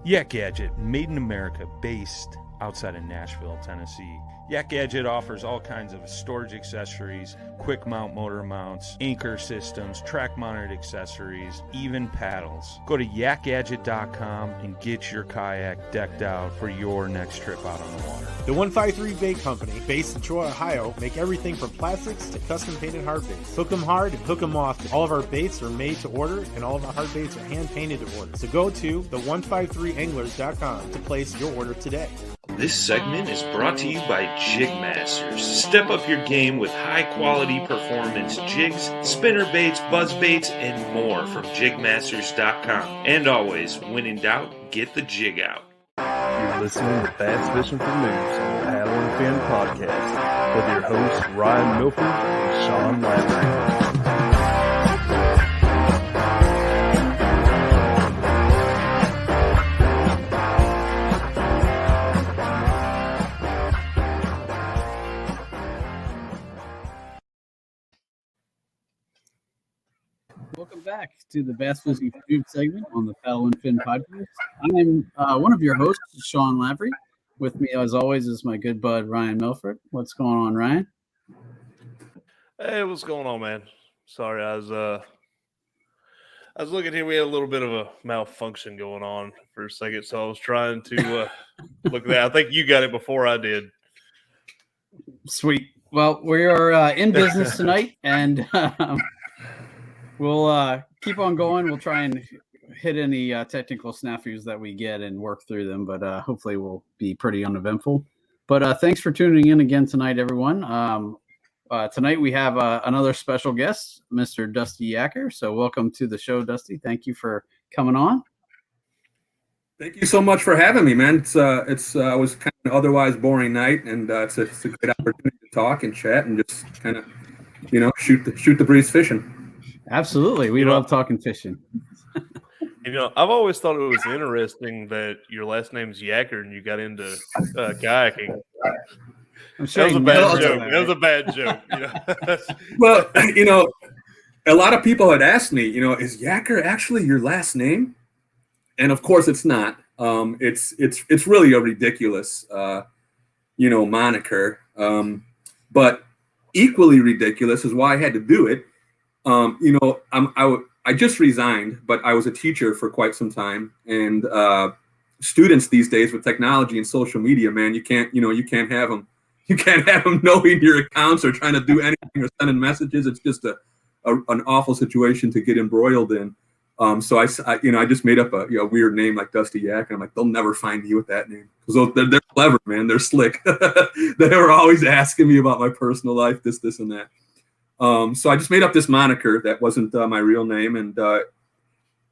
Yak Gadget, made in America, based outside of Nashville, Tennessee. Yak Gadget offers all kinds of storage accessories, quick mount motor mounts, anchor systems, track mounted accessories, even paddles. Go to yakgadget.com and get your kayak decked out for your next trip out on the water. The 153 Bait Company, based in Troy, Ohio, make everything from plastics to custom painted hard baits. Hook 'em hard and hook 'em often. All of our baits are made to order and all of our hard baits are hand painted to order. So go to the153anglers.com to place your order today. This segment is brought to you by Jig Masters. Step up your game with high-quality performance jigs, spinner baits, buzz baits, and more from jigmasters.com. And always, when in doubt, get the jig out. You're listening to Bass Fishing for Noobs on the Paddle and Fin podcast with your hosts Ryan Milford and Sean Lavery. Welcome back to the Bass Fishing for Noobs segment on the Paddle and Fin podcast. I'm one of your hosts, Sean Lavery. With me, as always, is my good bud, Ryan Milford. What's going on, Ryan? Hey, what's going on, man? Sorry, I was looking here. We had a little bit of a malfunction going on for a second, so I was trying to look at that. I think you got it before I did. Sweet. Well, we are in business tonight, and we'll keep on going. We'll try and hit any technical snafus that we get and work through them, but hopefully we'll be pretty uneventful. But thanks for tuning in again tonight, everyone. Tonight we have another special guest, Mr. Dusty Yakker. So welcome to the show, Dusty. Thank you for coming on. Thank you so much for having me, man. It was kind of an otherwise boring night, and it's a great opportunity to talk and chat and just kind of, shoot the breeze fishing. Absolutely. We love talking fishing. I've always thought it was interesting that your last name's Yakker and you got into kayaking. I'm sure that was a bad joke. That was a bad joke. Well, a lot of people had asked me, is Yakker actually your last name? And of course it's not. It's really a ridiculous, moniker. But equally ridiculous is why I had to do it. I just resigned, but I was a teacher for quite some time, and students these days with technology and social media, man, you can't have them knowing your accounts or trying to do anything or sending messages. It's just an awful situation to get embroiled in. So I just made up a weird name like Dusty Yakker. I'm like, they'll never find me with that name because they're clever, man. They're slick. They were always asking me about my personal life, this, and that. So I just made up this moniker that wasn't my real name, and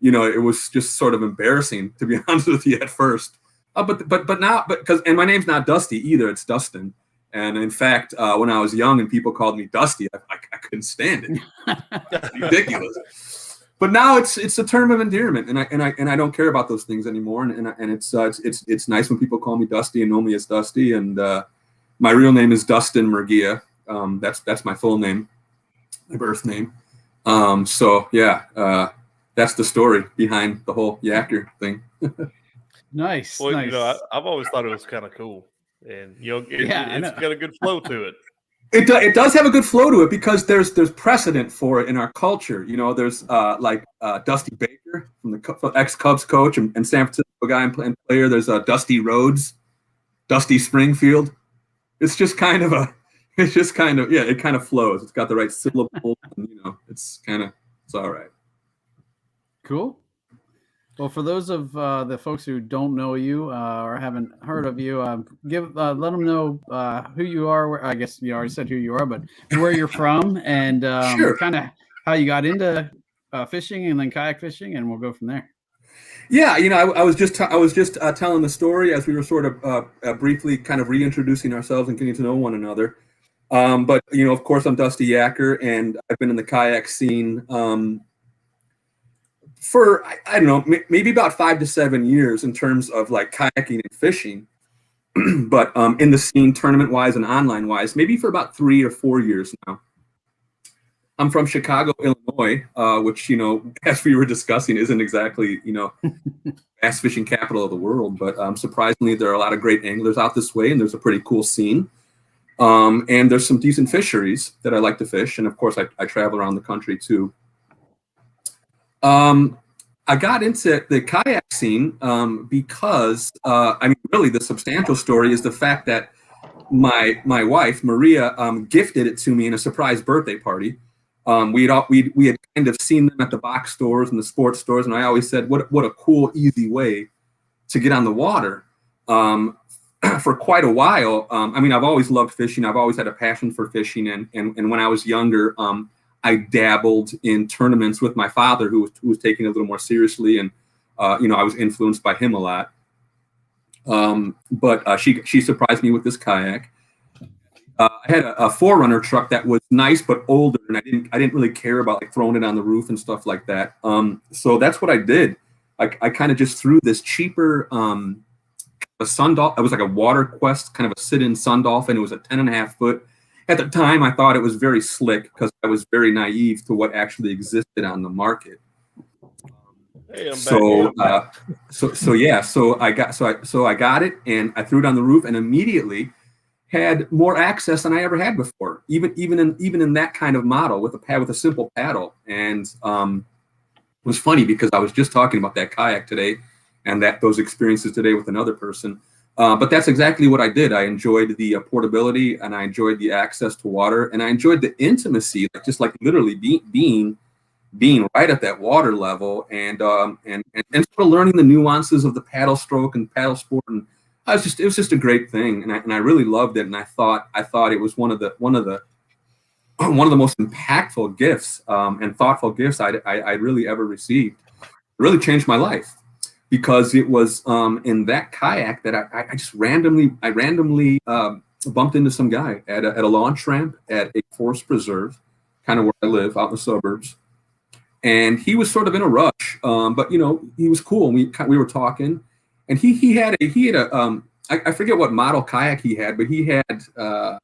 it was just sort of embarrassing, to be honest with you, at first. But now, and my name's not Dusty either; it's Dustin. And in fact, when I was young and people called me Dusty, I couldn't stand it. Ridiculous. But now it's a term of endearment, and I don't care about those things anymore. And it's nice when people call me Dusty and know me as Dusty. And my real name is Dustin Murgia. That's my full name. My birth name. So yeah, that's the story behind the whole Yakker thing. Nice. Well, nice. I've always thought it was kind of cool, and it's got a good flow to it. It does have a good flow to it because there's precedent for it in our culture. There's Dusty Baker from the ex-Cubs coach and San Francisco guy and player. There's Dusty Rhodes, Dusty Springfield. It kind of flows. It's got the right syllable, and, it's all right. Cool. Well, for those of the folks who don't know you or haven't heard of you, let them know who you are. I guess you already said who you are, but where you're from and Sure. Kind of how you got into fishing and then kayak fishing, and we'll go from there. Yeah, I was just telling the story as we were sort of briefly kind of reintroducing ourselves and getting to know one another. But of course, I'm Dusty Yakker, and I've been in the kayak scene for, I don't know, maybe about 5 to 7 years in terms of like kayaking and fishing. But in the scene, tournament-wise and online-wise, maybe for about 3 or 4 years now. I'm from Chicago, Illinois, which, as we were discussing, isn't exactly, bass fishing capital of the world. But surprisingly, there are a lot of great anglers out this way, and there's a pretty cool scene. And there's some decent fisheries that I like to fish. And of course, I travel around the country too. I got into the kayak scene because, really the substantial story is the fact that my wife, Maria, gifted it to me in a surprise birthday party. We had kind of seen them at the box stores and the sports stores. And I always said, what a cool, easy way to get on the water. For quite a while. I've always loved fishing. I've always had a passion for fishing. And when I was younger, I dabbled in tournaments with my father, who was taking it a little more seriously. And, I was influenced by him a lot. But she surprised me with this kayak. I had a 4Runner truck that was nice, but older. And I didn't really care about like throwing it on the roof and stuff like that. So that's what I did. I kind of just threw this cheaper, a sun dolphin. It was like a water quest, kind of a sit-in sun dolphin. It was a 10.5 foot. At the time, I thought it was very slick because I was very naive to what actually existed on the market. Hey, So I got it and I threw it on the roof and immediately had more access than I ever had before. Even in that kind of model with a simple paddle. And it was funny because I was just talking about that kayak today. And those experiences today with another person. But that's exactly what I did. I enjoyed the portability and I enjoyed the access to water and I enjoyed the intimacy, just literally being right at that water level and sort of learning the nuances of the paddle stroke and paddle sport. And it was just a great thing. And I really loved it. And I thought it was one of the most impactful gifts and thoughtful gifts I really ever received. It really changed my life. Because it was in that kayak that I just randomly bumped into some guy at a launch ramp at a forest preserve, kind of where I live out in the suburbs, and he was sort of in a rush, but he was cool. And we were talking, and he had a I forget what model kayak he had, but he had a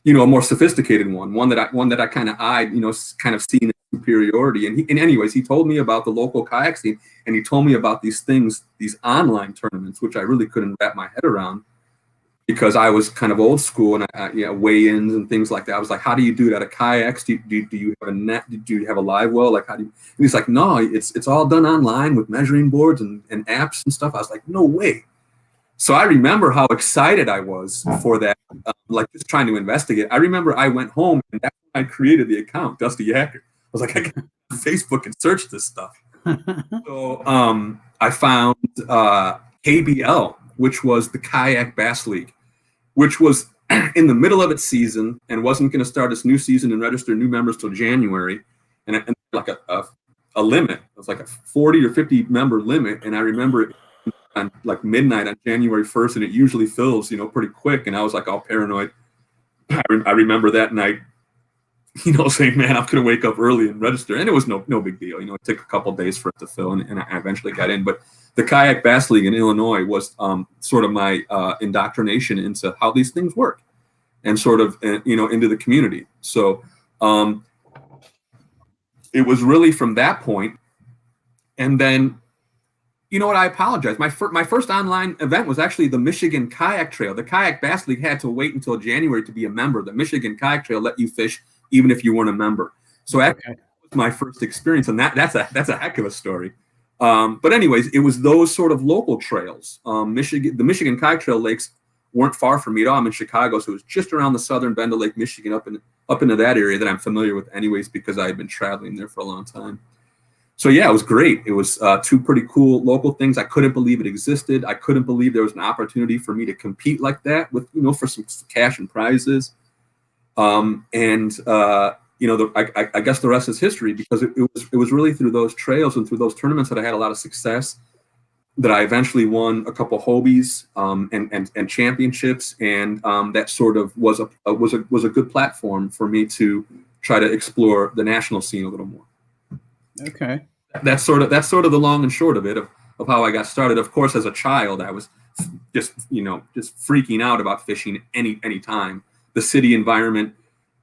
more sophisticated one that I kind of eyed, kind of seen superiority. And anyways, he told me about the local kayak scene, and he told me about these online tournaments, which I really couldn't wrap my head around because I was kind of old school and weigh-ins and things like that. I was like, how do you do it out of kayaks? Do you have a net? Do you have a live well? Like, how do you? And he's like, no, it's all done online with measuring boards and apps and stuff. I was like, no way. So I remember how excited I was for that, just trying to investigate. I remember I went home and that's when I created the account, Dusty Yakker. I was like, I can go to Facebook and search this stuff. So I found KBL, which was the Kayak Bass League, which was in the middle of its season and wasn't going to start its new season and register new members till January. And like a limit. It was like a 40 or 50 member limit. And I remember it on like midnight on January 1st, and it usually fills, pretty quick. And I was like all paranoid. I remember that night, saying, man, I'm going to wake up early and register. And it was no big deal. It took a couple days for it to fill, and I eventually got in. But the Kayak Bass League in Illinois was sort of my indoctrination into how these things work and sort of, into the community. So it was really from that point. And then, I apologize. My first online event was actually the Michigan Kayak Trail. The Kayak Bass League had to wait until January to be a member. The Michigan Kayak Trail let you fish even if you weren't a member. So that was my first experience, and that's a heck of a story. But anyways, it was those sort of local trails. The Michigan Kayak Trail lakes weren't far from me at all. I'm in Chicago, so it was just around the southern bend of Lake Michigan, up into that area that I'm familiar with anyways, because I had been traveling there for a long time. So yeah, it was great. It was two pretty cool local things. I couldn't believe it existed. I couldn't believe there was an opportunity for me to compete like that with, for some cash and prizes. I guess the rest is history, because it was really through those trails and through those tournaments that I had a lot of success, that I eventually won a couple Hobies and championships, and that sort of was a good platform for me to try to explore the national scene a little more. Okay. That's sort of the long and short of it, of how I got started. Of course, as a child, I was just freaking out about fishing any time. The city environment,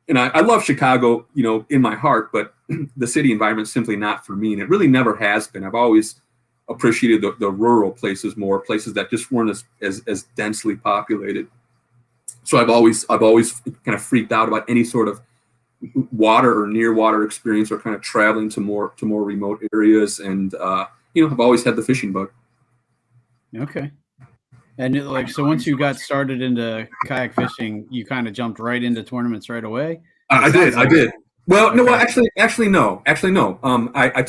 and I love Chicago, in my heart, but the city environment is simply not for me, and it really never has been. I've always appreciated the rural places more, places that just weren't as densely populated. So I've always kind of freaked out about any sort of water or near water experience, or kind of traveling to more remote areas. And I've always had the fishing bug. Okay. And so once you got started into kayak fishing, you kind of jumped right into tournaments right away. I did. Well, Okay. no, actually, no. I had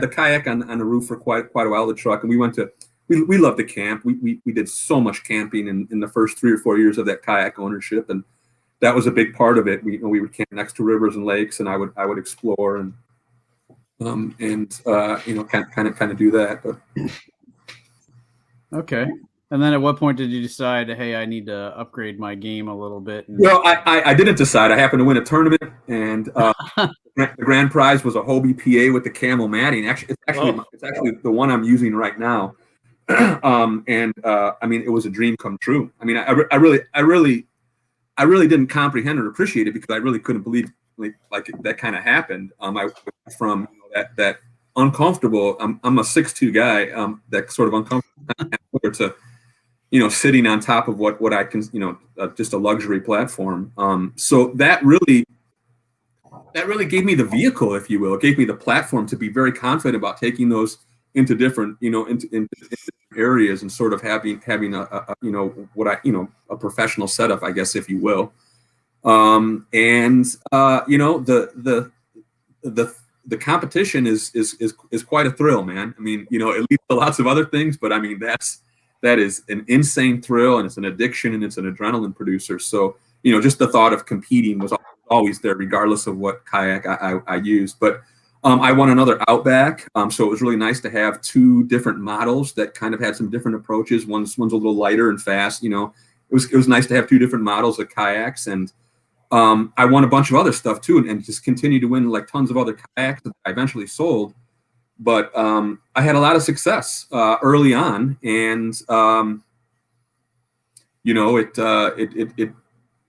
the kayak on the roof for quite a while, the truck, and we loved to camp. We did so much camping in the first 3 or 4 years of that kayak ownership, and that was a big part of it. We would camp next to rivers and lakes, and I would explore and kind of do that. But Okay. And then at what point did you decide, hey, I need to upgrade my game a little bit? well, I didn't decide. I happened to win a tournament, and the grand prize was a Hobie PA with the camel matting. It's actually the one I'm using right now. It was a dream come true. I mean, I really didn't comprehend or appreciate it, because I really couldn't believe like that kind of happened. I went from that uncomfortable. I'm a 6'2" guy. That sort of uncomfortable to sitting on top of what I can just a luxury platform. So that really gave me the vehicle, if you will. It gave me the platform to be very confident about taking those into different into areas, and sort of having a professional setup, I guess, if you will. The competition is quite a thrill, man. I mean, it leads to lots of other things, but I mean, that is an insane thrill, and it's an addiction, and it's an adrenaline producer. So, just the thought of competing was always there, regardless of what kayak I used. But I won another Outback, so it was really nice to have 2 different models that kind of had some different approaches. One's a little lighter and fast. It was nice to have 2 different models of kayaks, and I won a bunch of other stuff too, and just continued to win like tons of other kayaks that I eventually sold. But I had a lot of success early on, and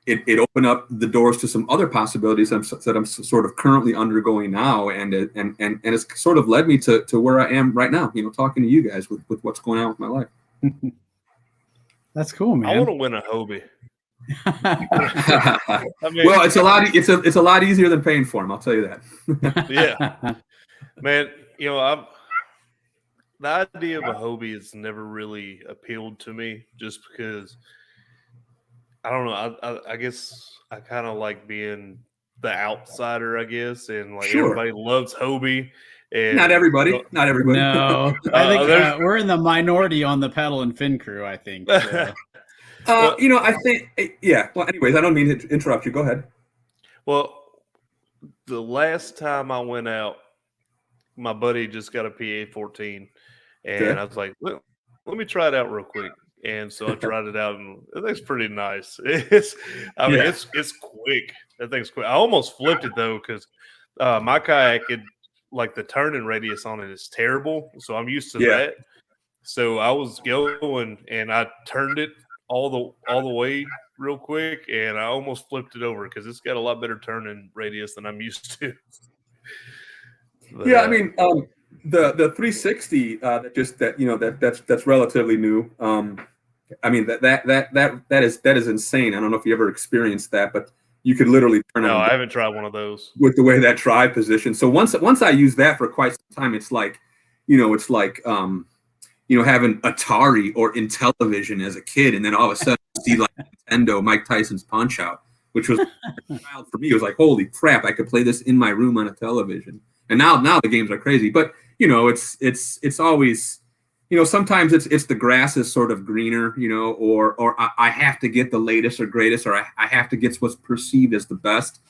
it opened up the doors to some other possibilities that I'm sort of currently undergoing now, and it's sort of led me to where I am right now. Talking to you guys with what's going on with my life. That's cool, man. I want to win a Hobie. Well, it's a lot easier than paying for them. I'll tell you that. Yeah, man. The idea of a Hobie has never really appealed to me, just because I don't know. I guess I kind of like being the outsider, I guess, and like Sure. everybody loves Hobie. And Not everybody. No, I think we're in the minority on the paddle and fin crew, I think. So. I think, yeah. Well, anyways, I don't mean to interrupt you. Go ahead. Well, the last time I went out, my buddy just got a PA-14, and Okay. I was like, let me try it out real quick. And so I tried it out, and it looks pretty nice. It's quick. That thing's quick. I almost flipped it though, because my kayak, the turning radius on it is terrible. So I'm used to that. So I was going, and I turned it all the way real quick, and I almost flipped it over because it's got a lot better turning radius than I'm used to. But, yeah, I mean, the 360 that's relatively new. I mean that is insane. I don't know if you ever experienced that, but you could literally turn on. No, I haven't tried one of those with the way that drive position. So once I used that for quite some time, it's like having Atari or Intellivision as a kid, and then all of a sudden you see like Nintendo, Mike Tyson's Punch Out, which was wild for me. It was like, holy crap, I could play this in my room on a television. And now the games are crazy, but it's always, sometimes it's the grass is sort of greener, or I have to get the latest or greatest, or I have to get what's perceived as the best.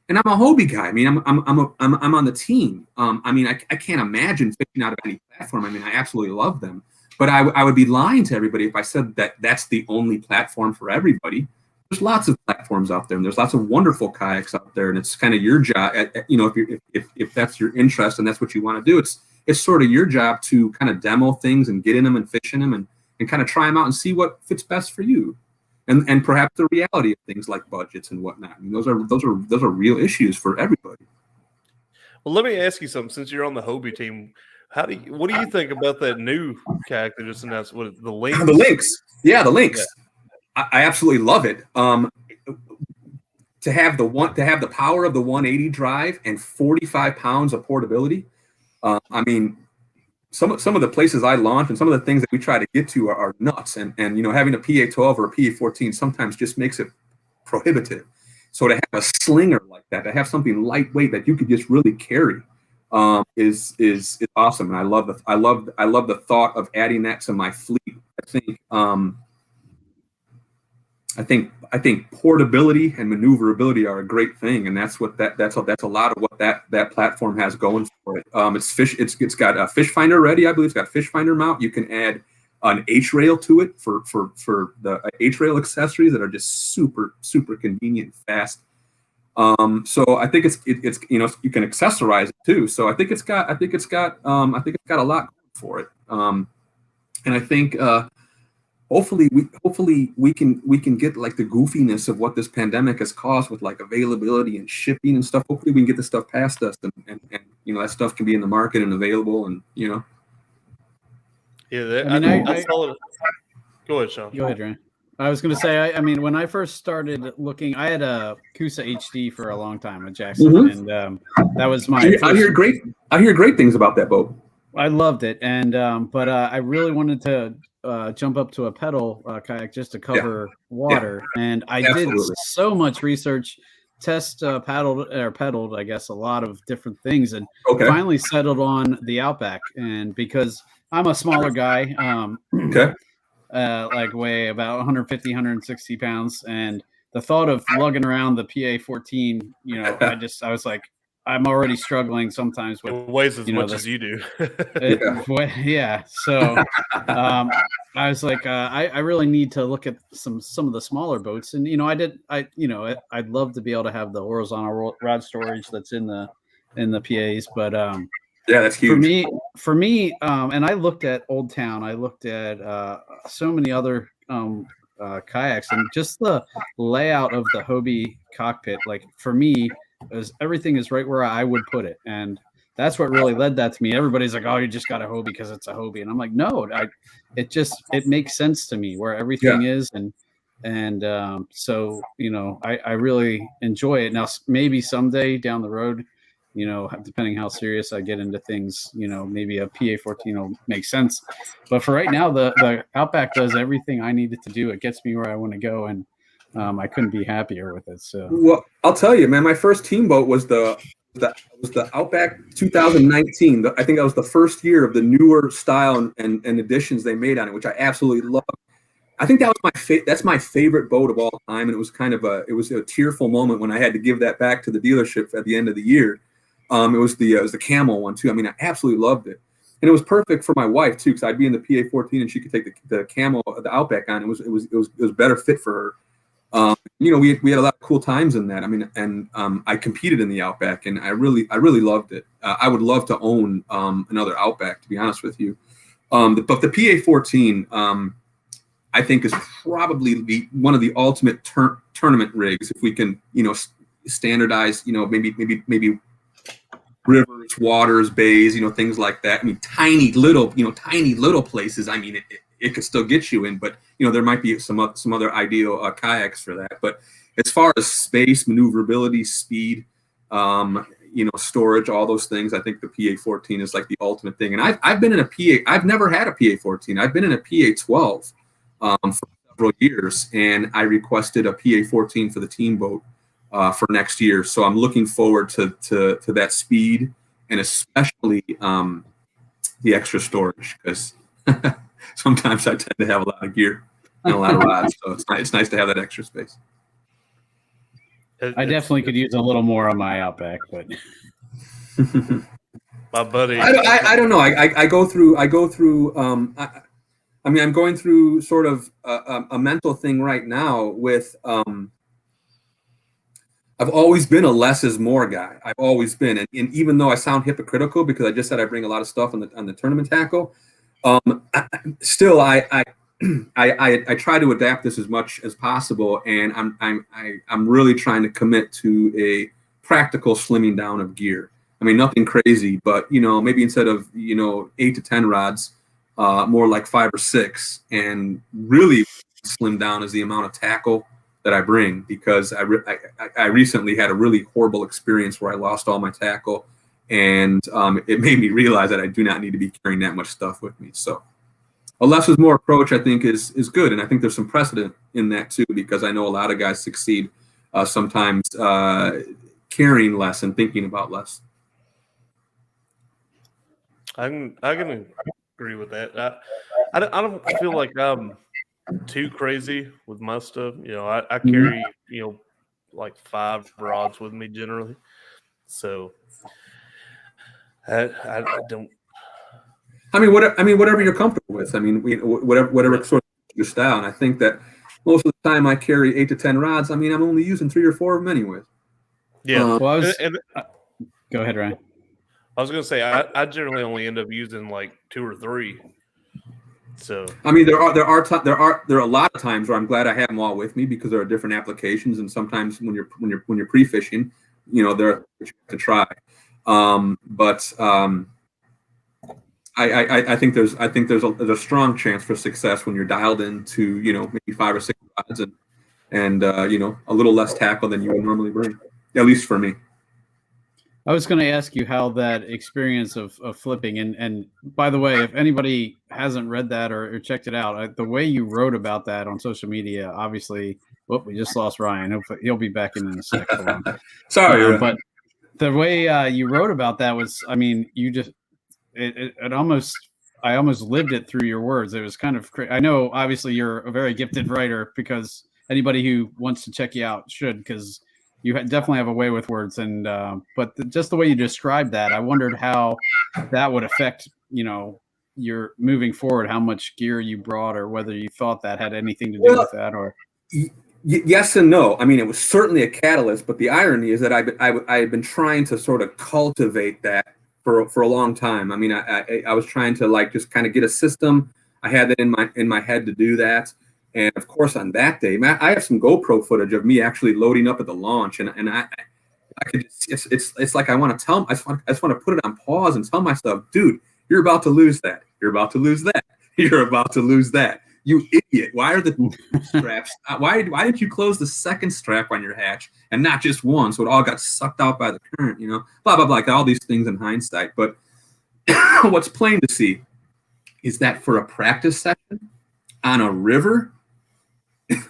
And I'm a Hobie guy. I mean, I'm on the team. I mean, I can't imagine fishing out of any platform. I mean, I absolutely love them, but I would be lying to everybody if I said that that's the only platform for everybody. There's lots of platforms out there, and there's lots of wonderful kayaks out there, and it's kind of your job, if that's your interest and that's what you want to do. It's sort of your job to kind of demo things and get in them and fish in them and kind of try them out and see what fits best for you. and perhaps the reality of things like budgets and whatnot. I mean, those are real issues for everybody. Well, let me ask you something. Since you're on the Hobie team, what do you think about that new kayak that just announced? What the Lynx? The Lynx, yeah, the Lynx. Yeah. I absolutely love it. To have the power of the 180 drive and 45 pounds of portability. I mean, some of the places I launch and some of the things that we try to get to are nuts. And having a PA12 or a PA14 sometimes just makes it prohibitive. So to have a slinger like that, to have something lightweight that you could just really carry, is awesome. And I love the thought of adding that to my fleet. I think portability and maneuverability are a great thing, and that's a lot of what that platform has going for it. It's got a fish finder ready. I believe it's got a fish finder mount. You can add an H rail to it for the H rail accessories that are just super convenient and fast. So I think it's you can accessorize it too. So I think it's got a lot for it. And I think hopefully we can get like the goofiness of what this pandemic has caused with like availability and shipping and stuff. Hopefully we can get the stuff past us and that stuff can be in the market and available and. Yeah, I saw it. Go ahead, Sean. Go ahead, Ryan. I was going to say, I mean, when I first started looking, I had a Kusa HD for a long time with Jackson, and that was my. I hear great things about that boat. I loved it, and but I really wanted to jump up to a pedal kayak just to cover water, and I did so much research, pedaled, I guess, a lot of different things, and finally settled on the Outback, and because I'm a smaller guy, like weigh about 150, 160 pounds. And the thought of lugging around the PA14, I was like, I'm already struggling sometimes with it weighs as much as you do. Yeah. So I was like, I really need to look at some of the smaller boats. And, I'd love to be able to have the horizontal rod storage that's in the PAs, but yeah, that's huge. For me, and I looked at Old Town. I looked at so many other kayaks, and just the layout of the Hobie cockpit. Like for me, everything is right where I would put it, and that's what really led that to me. Everybody's like, "Oh, you just got a Hobie because it's a Hobie," and I'm like, "No, it makes sense to me where everything is." And so I really enjoy it. Now maybe someday down the road, depending how serious I get into things, maybe a PA14 will make sense. But for right now, the Outback does everything I need it to do. It gets me where I want to go, and I couldn't be happier with it. So, well, I'll tell you, man, my first team boat was the Outback 2019. I think that was the first year of the newer style and additions they made on it, which I absolutely love. I think that was that's my favorite boat of all time, and it was kind of a tearful moment when I had to give that back to the dealership at the end of the year. It was the Camel one too. I mean, I absolutely loved it, and it was perfect for my wife too, because I'd be in the PA14 and she could take the Camel, the Outback on. It was better fit for her. We had a lot of cool times in that. I mean, and I competed in the Outback, and I really loved it. I would love to own another Outback, to be honest with you. But the PA14, I think, is probably one of the ultimate tournament rigs. If we can, standardize, maybe rivers, waters, bays, things like that. I mean, tiny little places. I mean, it could still get you in, but there might be some other ideal kayaks for that. But as far as space, maneuverability, speed, storage, all those things, I think the PA14 is like the ultimate thing. And I've been in a PA. I've never had a PA14. I've been in a PA12 for several years, and I requested a PA14 for the team boat for next year. So I'm looking forward to that speed, and especially the extra storage, because sometimes I tend to have a lot of gear and a lot of rods. So it's nice to have that extra space. I definitely could use a little more on my Outback, but my buddy, I don't know. I go through. I'm going through sort of a mental thing right now with. I've always been a less is more guy. I've always been, and even though I sound hypocritical because I just said I bring a lot of stuff on the tournament tackle, still I I try to adapt this as much as possible, and I'm really trying to commit to a practical slimming down of gear. I mean, nothing crazy, but maybe instead of 8 to 10 rods, more like 5 or 6, and really slim down is the amount of tackle that I bring, because I recently had a really horrible experience where I lost all my tackle, and it made me realize that I do not need to be carrying that much stuff with me. So a less is more approach, I think, is good, and I think there's some precedent in that too, because I know a lot of guys succeed sometimes carrying less and thinking about less. I can agree with that. I don't feel like I'm too crazy with my stuff. I carry like 5 rods with me generally, so I don't. Whatever you're comfortable with. Whatever sort of your style. And I think that most of the time I carry 8 to 10 rods. I'm only using 3 or 4 of them anyways. Yeah. Go ahead, Ryan. I was going to say I generally only end up using like 2 or 3. So there are a lot of times where I'm glad I have them all with me, because there are different applications, and sometimes when you're pre-fishing, there are things you have to try. I think there's a strong chance for success when you're dialed into maybe 5 or 6 rods and a little less tackle than you would normally bring, at least for me. I was going to ask you how that experience of flipping, and by the way, if anybody hasn't read that or checked it out, the way you wrote about that on social media, obviously, we just lost Ryan. He'll be back in a sec. Sorry, but the way you wrote about that was, you just it almost, I almost lived it through your words. It was kind of I know obviously you're a very gifted writer, because anybody who wants to check you out should, because you definitely have a way with words. And but just the way you described that, I wondered how that would affect your moving forward, how much gear you brought, or whether you thought that had anything to do with that. Or yes and no. It was certainly a catalyst, but the irony is that I've been trying to sort of cultivate that for a long time. I was trying to just kind of get a system. I had that in my head to do that. And of course, on that day, I have some GoPro footage of me actually loading up at the launch, and I could it's like I want to tell, I just want to put it on pause and tell myself, dude, you're about to lose that. You're about to lose that. You're about to lose that. You idiot. Why are the straps? Why did you close the second strap on your hatch and not just one? So it all got sucked out by the current, blah, blah, blah, like all these things in hindsight. But what's plain to see is that for a practice session on a river,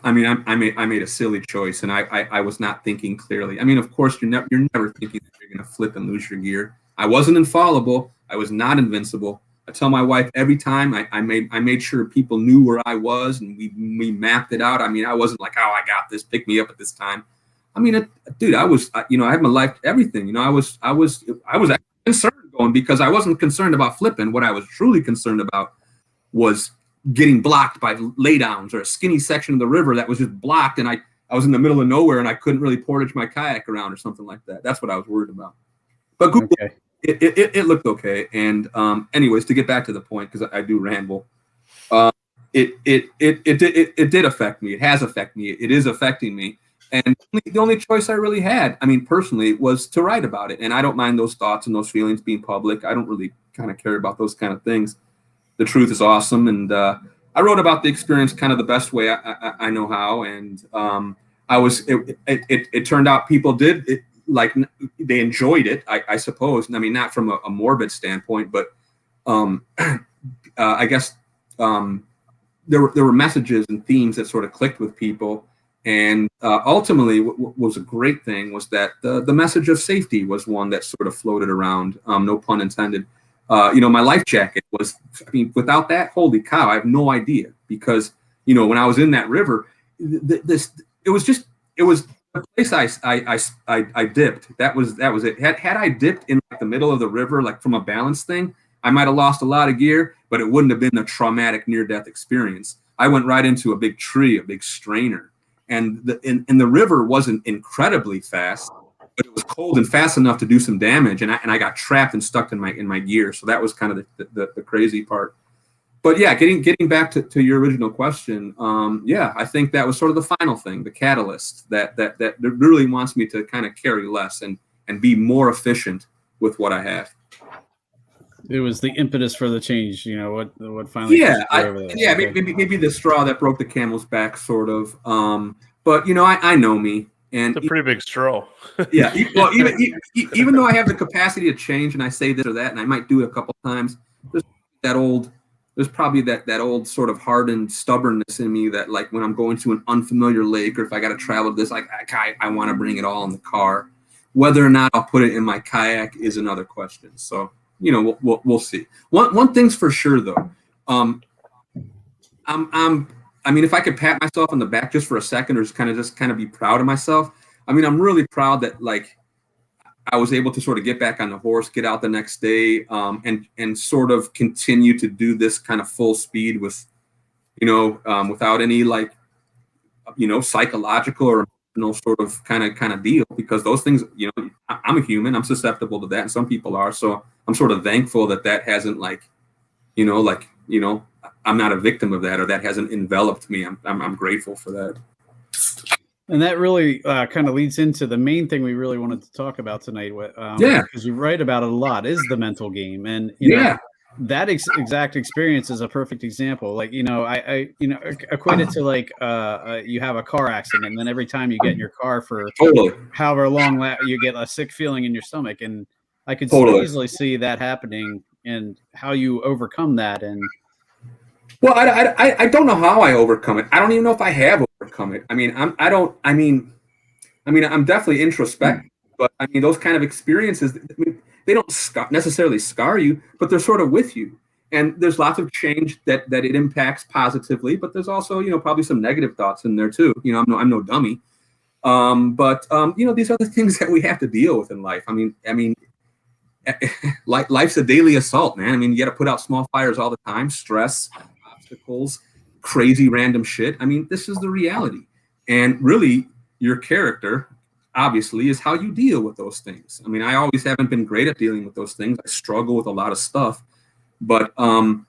I made a silly choice, and I was not thinking clearly. Of course, you're never thinking that you're going to flip and lose your gear. I wasn't infallible. I was not invincible. I tell my wife every time I made sure people knew where I was, and we mapped it out. I wasn't like, oh, I got this, pick me up at this time. Dude, I was, I had my life, everything. I was actually concerned going, because I wasn't concerned about flipping. What I was truly concerned about was getting blocked by laydowns or a skinny section of the river that was just blocked, and I was in the middle of nowhere and I couldn't really portage my kayak around or something like that. That's what I was worried about. But Google, okay. It looked okay. And anyways, to get back to the point, because I do ramble, it did affect me. It has affected me. It is affecting me. And the only choice I really had, personally, was to write about it. And I don't mind those thoughts and those feelings being public. I don't really kind of care about those kind of things. The truth is awesome, and I wrote about the experience kind of the best way I know how, and it turned out people did it, they enjoyed it, I suppose. Not from a morbid standpoint, but I guess there were messages and themes that sort of clicked with people, and ultimately what was a great thing was that the message of safety was one that sort of floated around, no pun intended. My life jacket was, without that, holy cow, I have no idea, because, when I was in that river, it was the place I dipped. That was it. Had I dipped in the middle of the river, from a balance thing, I might have lost a lot of gear, but it wouldn't have been a traumatic near-death experience. I went right into a big tree, a big strainer, and the river wasn't incredibly fast, but it was cold and fast enough to do some damage, and I got trapped and stuck in my gear. So that was kind of the crazy part. but yeah, getting back to your original question, yeah, I think that was sort of the final thing, the catalyst that really wants me to kind of carry less and be more efficient with what I have. It was the impetus for the change, what finally Yeah, pushed you over this. yeah, Okay. maybe the straw that broke the camel's back, sort of. But I know me, and It's a pretty big straw. yeah, well, even though I have the capacity to change, and I say this or that, and I might do it a couple times, there's probably that old sort of hardened stubbornness in me that, like, when I'm going to an unfamiliar lake, or if I got to travel this, like, I want to bring it all in the car. Whether or not I'll put it in my kayak is another question. So, we'll see. One thing's for sure, though. I mean, if I could pat myself on the back just for a second, or just kind of be proud of myself. I mean, I'm really proud that, like, I was able to sort of get back on the horse, get out the next day, and sort of continue to do this kind of full speed with, without any, like, psychological or sort of kind of deal, because those things, I'm a human, I'm susceptible to that, and some people are. So I'm sort of thankful that hasn't, I'm not a victim of that, or that hasn't enveloped me. I'm grateful for that. And that really kind of leads into the main thing we really wanted to talk about tonight. Because you write about it a lot, is the mental game. And, that exact experience is a perfect example. Like, I equate it to, like, you have a car accident, and then every time you get in your car for however long, you get a sick feeling in your stomach. And I could easily see that happening, and how you overcome that. And well, I don't know how I overcome it. I don't even know if I have overcome it. I mean, I'm definitely introspective, but I mean, those kind of experiences, they don't necessarily scar you, but they're sort of with you. And there's lots of change that it impacts positively, but there's also, probably some negative thoughts in there too. I'm no dummy. But these are the things that we have to deal with in life. I mean, life's a daily assault, man. I mean, you got to put out small fires all the time, stress, obstacles, crazy random shit. I mean, this is the reality. And really, your character, obviously, is how you deal with those things. I mean, I always haven't been great at dealing with those things. I struggle with a lot of stuff, but I'm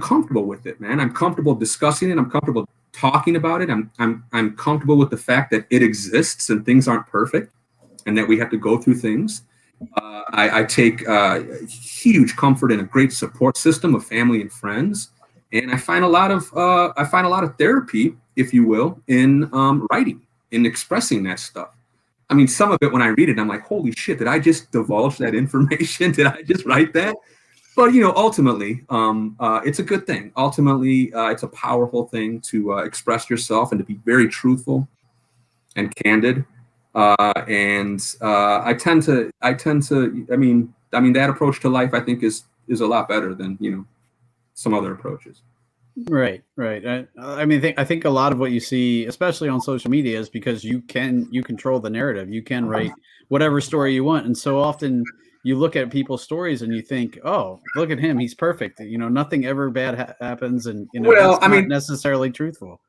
comfortable with it, man. I'm comfortable discussing it. I'm comfortable talking about it. I'm comfortable with the fact that it exists and things aren't perfect, and that we have to go through things. I take huge comfort in a great support system of family and friends, and I find a lot of therapy, if you will, in writing, in expressing that stuff. I mean, some of it, when I read it, I'm like, holy shit, did I just divulge that information? Did I just write that? But, ultimately, it's a good thing. Ultimately, it's a powerful thing to express yourself and to be very truthful and candid. And I tend to, I mean, that approach to life, I think, is a lot better than, some other approaches. Right. I think a lot of what you see, especially on social media, is because you control the narrative. You can write whatever story you want. And so often you look at people's stories and you think, oh, look at him, he's perfect. Nothing ever bad happens. And, that's not necessarily truthful.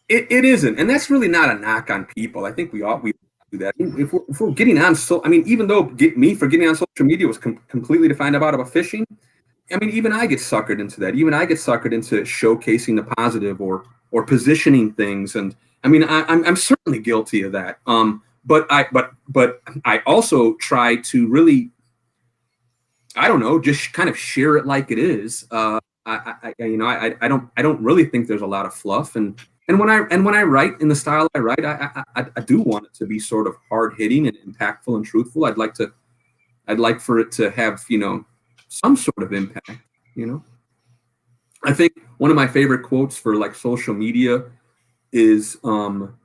It isn't. And that's really not a knock on people. I think we do that. If we're getting on, even though me for getting on social media was completely to find out about fishing, I mean, even I get suckered into that. Even I get suckered into showcasing the positive or positioning things. And I mean, I'm certainly guilty of that. But I also try to really, I don't know, just kind of share it like it is. I don't really think there's a lot of fluff. And when I write in the style I write, I do want it to be sort of hard hitting and impactful and truthful. I'd like for it to have, some sort of impact. I think one of my favorite quotes for, like, social media is, don't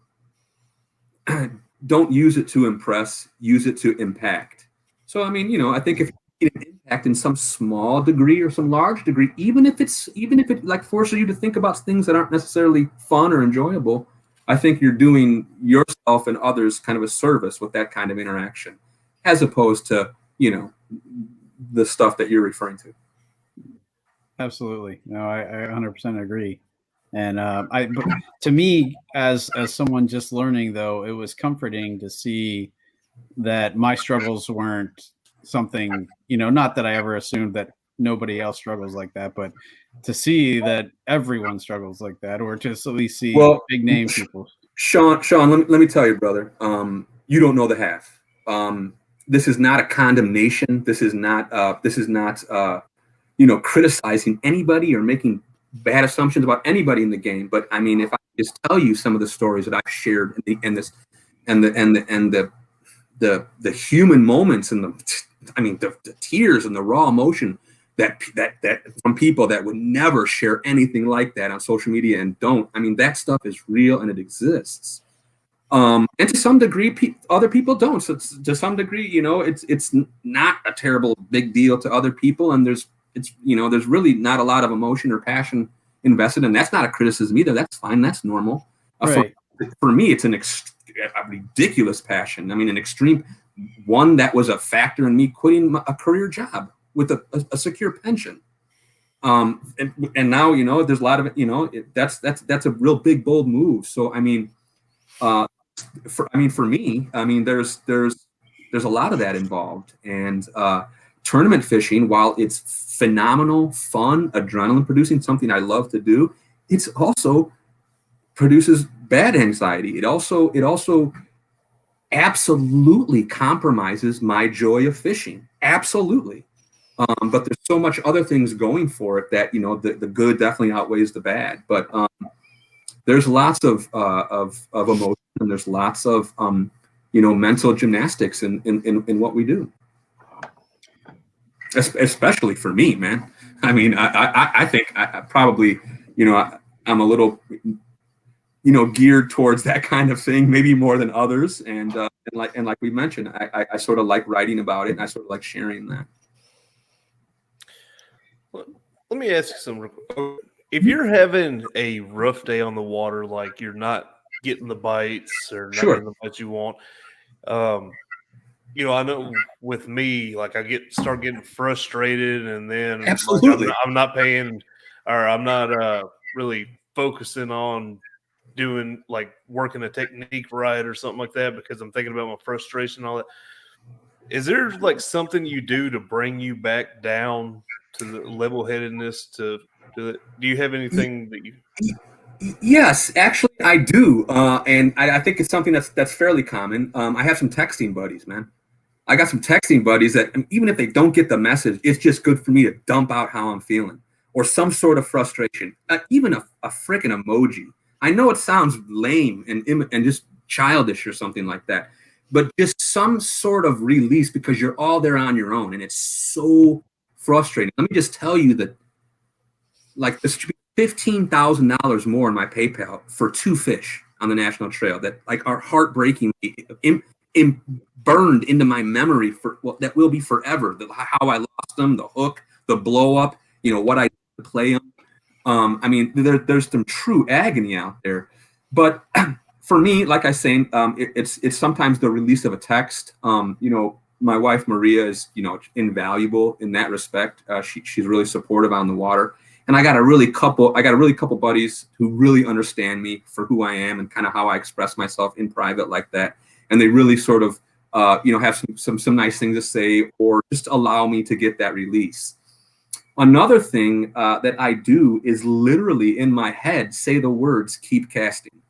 use it to impress, use it to impact. So, I mean, I think if you get an impact in some small degree or some large degree, even if it like forces you to think about things that aren't necessarily fun or enjoyable, I think you're doing yourself and others kind of a service with that kind of interaction, as opposed to, the stuff that you're referring to. Absolutely. No, I 100% agree. And to me, as someone just learning, though, it was comforting to see that my struggles weren't something, not that I ever assumed that nobody else struggles like that, but to see that everyone struggles like that, or just at least see big name people. Sean, let me tell you, brother. You don't know the half. This is not a condemnation. This is not criticizing anybody or making bad assumptions about anybody in the game. But I mean, if I just tell you some of the stories that I've shared and the human moments and the tears and the raw emotion that from people that would never share anything like that on social media and don't. I mean, that stuff is real and it exists. And to some degree, other people don't. So to some degree, it's not a terrible big deal to other people. And there's really not a lot of emotion or passion invested. And that's not a criticism either. That's fine. That's normal. Right. For me, it's a ridiculous passion. I mean, an extreme one that was a factor in me quitting a career job with a secure pension. And now, there's a lot of it, that's a real big, bold move. So, I mean, for me, there's a lot of that involved. And tournament fishing, while it's phenomenal, fun, adrenaline producing, something I love to do, it's also produces bad anxiety. It also absolutely compromises my joy of fishing. Absolutely. But there's so much other things going for it that, the good definitely outweighs the bad. But there's lots of emotion, and there's lots of, mental gymnastics in what we do. Especially for me, man. I mean, I think I probably, I'm a little, geared towards that kind of thing, maybe more than others. And like we mentioned, I sort of like writing about it, and I sort of like sharing that. Let me ask you something. If you're having a rough day on the water, like you're not getting the bites or not getting the bites you want, I know with me, like I start getting frustrated, and then absolutely, I'm not paying, or I'm not really focusing on doing like working a technique right or something like that because I'm thinking about my frustration and all that. Is there like something you do to bring you back down to the level-headedness? Do you have anything that you? Yes, actually I do, and I think it's something that's fairly common. I have some texting buddies, man. I got some texting buddies that even if they don't get the message, it's just good for me to dump out how I'm feeling or some sort of frustration. Even a freaking emoji. I know it sounds lame and just childish or something like that, but just some sort of release because you're all there on your own, and it's so frustrating. Let me just tell you that, like, this should be $15,000 more in my PayPal for 2 fish on the National Trail that are heartbreakingly burned into my memory that will be forever. How I lost them, the hook, the blow up, what I did to play them. There's some true agony out there, but for me, like I say, it's sometimes the release of a text. My wife Maria is invaluable in that respect. She's really supportive on the water, and I got a really couple buddies who really understand me for who I am and kind of how I express myself in private like that, and they really sort of have some nice things to say or just allow me to get that release. Another thing that I do is literally in my head say the words "keep casting."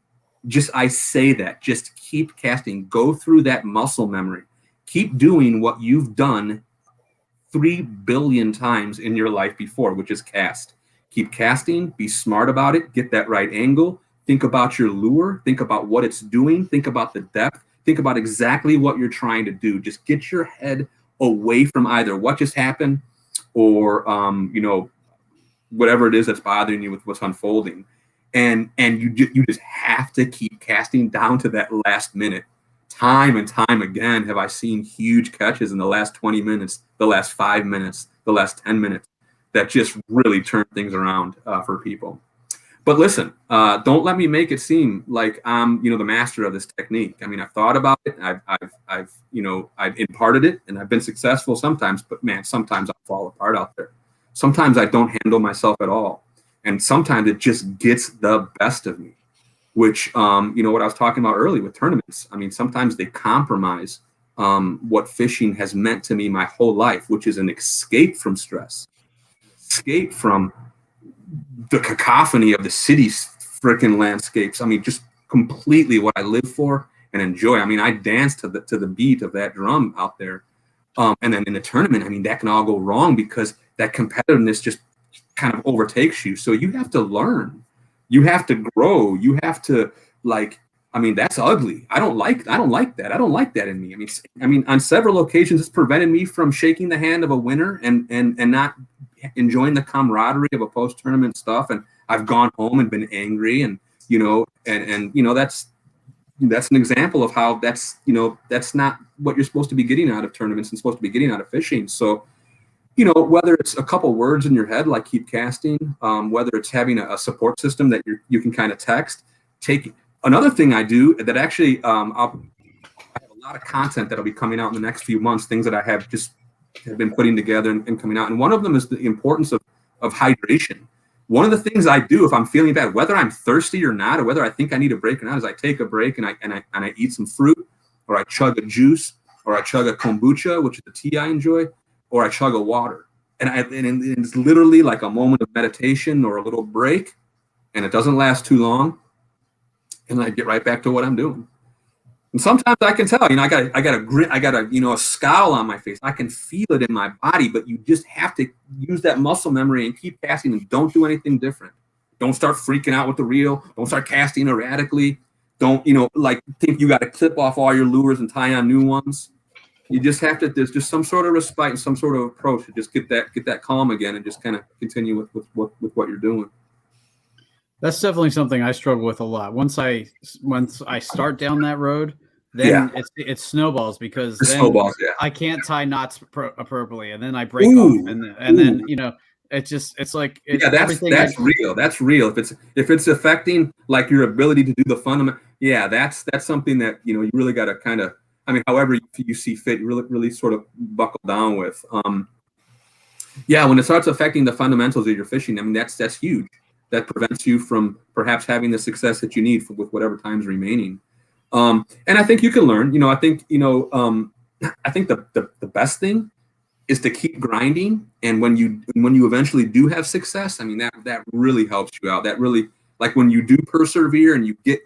I say that, just keep casting. Go through that muscle memory. Keep doing what you've done 3 billion times in your life before, which is cast. Keep casting, be smart about it, get that right angle, think about your lure, think about what it's doing, think about the depth, think about exactly what you're trying to do. Just get your head away from either what just happened or whatever it is that's bothering you with what's unfolding. And you just have to keep casting down to that last minute. Time and time again have I seen huge catches in the last 20 minutes, the last 5 minutes, the last 10 minutes that just really turn things around for people. But listen, don't let me make it seem like I'm the master of this technique. I mean, I've thought about it, I've imparted it, and I've been successful sometimes. But man, sometimes I fall apart out there. Sometimes I don't handle myself at all, and sometimes it just gets the best of me. Which, what I was talking about earlier with tournaments, I mean, sometimes they compromise what fishing has meant to me my whole life, which is an escape from stress, escape from the cacophony of the city's freaking landscapes. I mean, just completely what I live for and enjoy. I mean, I dance to the beat of that drum out there. And then in a tournament, I mean, that can all go wrong because that competitiveness just kind of overtakes you. So you have to learn, you have to grow, you have to I mean, that's ugly. I don't like that. I don't like that in me. I mean, on several occasions, it's prevented me from shaking the hand of a winner and not enjoying the camaraderie of a post-tournament stuff. And I've gone home and been angry, and that's an example of how that's not what you're supposed to be getting out of tournaments and supposed to be getting out of fishing. So, whether it's a couple words in your head, like keep casting, whether it's having a support system that you can kind of text, another thing I do that actually, I have a lot of content that'll be coming out in the next few months, things that I have been putting together and coming out. And one of them is the importance of hydration. One of the things I do if I'm feeling bad, whether I'm thirsty or not, or whether I think I need a break or not, is I take a break and I eat some fruit, or I chug a juice, or I chug a kombucha, which is a tea I enjoy, or I chug a water. And it's literally like a moment of meditation or a little break, and it doesn't last too long. And I get right back to what I'm doing. And sometimes I can tell, I got a grit, I got a scowl on my face. I can feel it in my body, but you just have to use that muscle memory and keep casting and don't do anything different. Don't start freaking out with the reel. Don't start casting erratically. Don't, think you got to clip off all your lures and tie on new ones. You just have to, there's just some sort of respite and some sort of approach to just get that calm again and just kind of continue with what you're doing. That's definitely something I struggle with a lot. Once I start down that road, then it snowballs because I can't tie knots appropriately, and then I break off, and then it's like that's real. That's real. If it's affecting like your ability to do the fundamental, that's something that you really got to kind of. I mean, however you see fit, you really sort of buckle down with. When it starts affecting the fundamentals of your fishing, I mean that's huge. That prevents you from perhaps having the success that you need with whatever time's remaining. And I think you can learn. I think the best thing is to keep grinding. And when you eventually do have success, I mean that really helps you out. That really, like when you do persevere and you get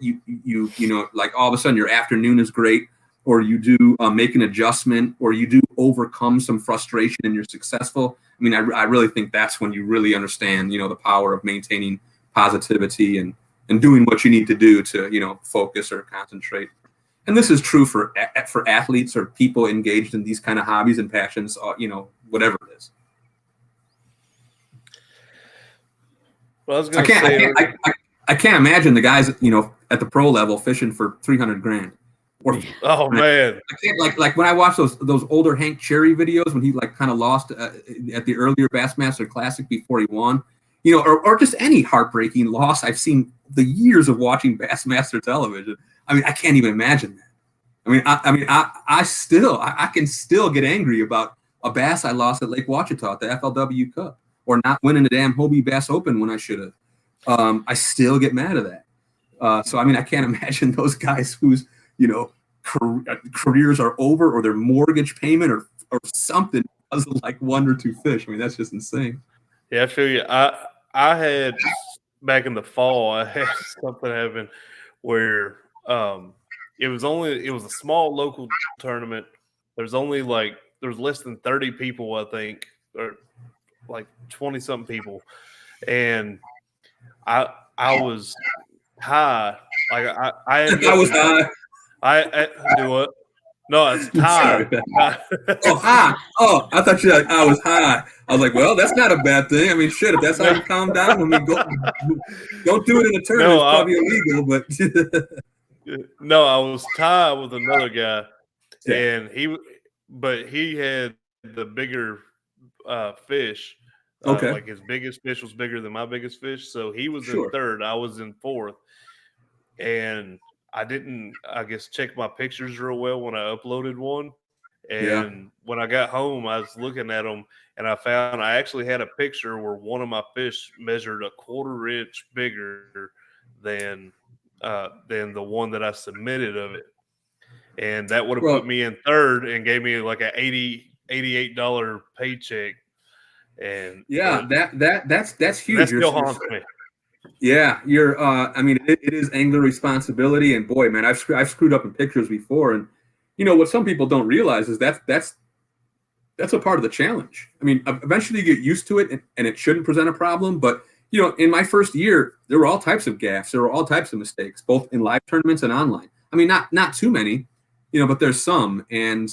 like all of a sudden your afternoon is great, or you do make an adjustment, or you do overcome some frustration and you're successful. I mean, I really think that's when you really understand, the power of maintaining positivity and doing what you need to do to, focus or concentrate. And this is true for athletes or people engaged in these kind of hobbies and passions, whatever it is. Well, I was going to say, I can't imagine the guys, at the pro level fishing for $300,000. Oh man! I can't like when I watch those older Hank Cherry videos when he kind of lost at the earlier Bassmaster Classic before he won, or just any heartbreaking loss I've seen the years of watching Bassmaster television. I mean, I can't even imagine that. I can still get angry about a bass I lost at Lake Ouachita at the FLW Cup, or not winning the damn Hobie Bass Open when I should have. I still get mad at that. So I mean, I can't imagine those guys whose careers are over, or their mortgage payment or something because of like one or two fish. I mean, that's just insane. Yeah, I feel you. I had back in the fall, I had something happen where it was a small local tournament. There's less than 30 people, I think, or like 20 something people, and I was high. Like I was high. I do what? No, it's high. High. Oh, I thought you I was high. I was like, well, that's not a bad thing. I mean, shit, if that's how you calm down, I mean, don't do it in a tournament. It's probably illegal, but no, I was tied with another guy, and he had the bigger fish. Okay. Like his biggest fish was bigger than my biggest fish, so he was in third. I was in fourth, and I didn't, I guess, check my pictures real well when I uploaded one. And when I got home, I was looking at them, and I found I actually had a picture where one of my fish measured a 1/4 inch bigger than the one that I submitted of it. And that would have put me in third and gave me like a $88 paycheck. And Yeah, that's huge. that still haunts me. Yeah, I mean, it is angler responsibility, and boy, man, I've screwed up in pictures before, and what some people don't realize is that's a part of the challenge. I mean, eventually you get used to it, and it shouldn't present a problem. But in my first year, there were all types of gaffes, there were all types of mistakes, both in live tournaments and online. I mean, not too many, but there's some, and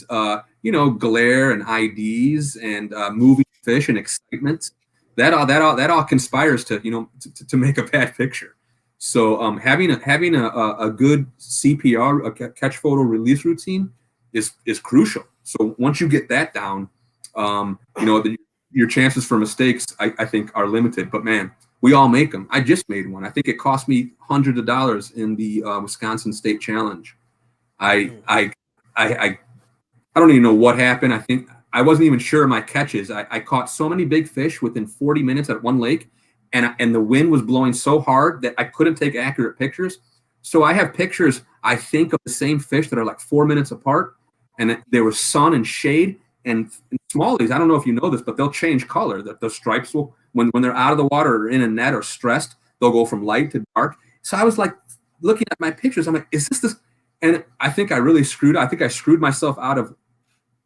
glare and IDs and moving fish and excitement. That all conspires to to make a bad picture. So having a good CPR, a catch photo release routine, is crucial. So once you get that down, your chances for mistakes, I think, are limited. But man, we all make them. I just made one. I think it cost me hundreds of dollars in the Wisconsin State Challenge. I don't even know what happened. I think I wasn't even sure of my catches. I caught so many big fish within 40 minutes at one lake, and the wind was blowing so hard that I couldn't take accurate pictures. So I have pictures, I think, of the same fish that are like 4 minutes apart, and there was sun and shade. And smallies, I don't know if you know this, but they'll change color. The stripes will, when they're out of the water or in a net or stressed, they'll go from light to dark. So I was like looking at my pictures. I'm like, is this? And I think I really screwed. I think I screwed myself out of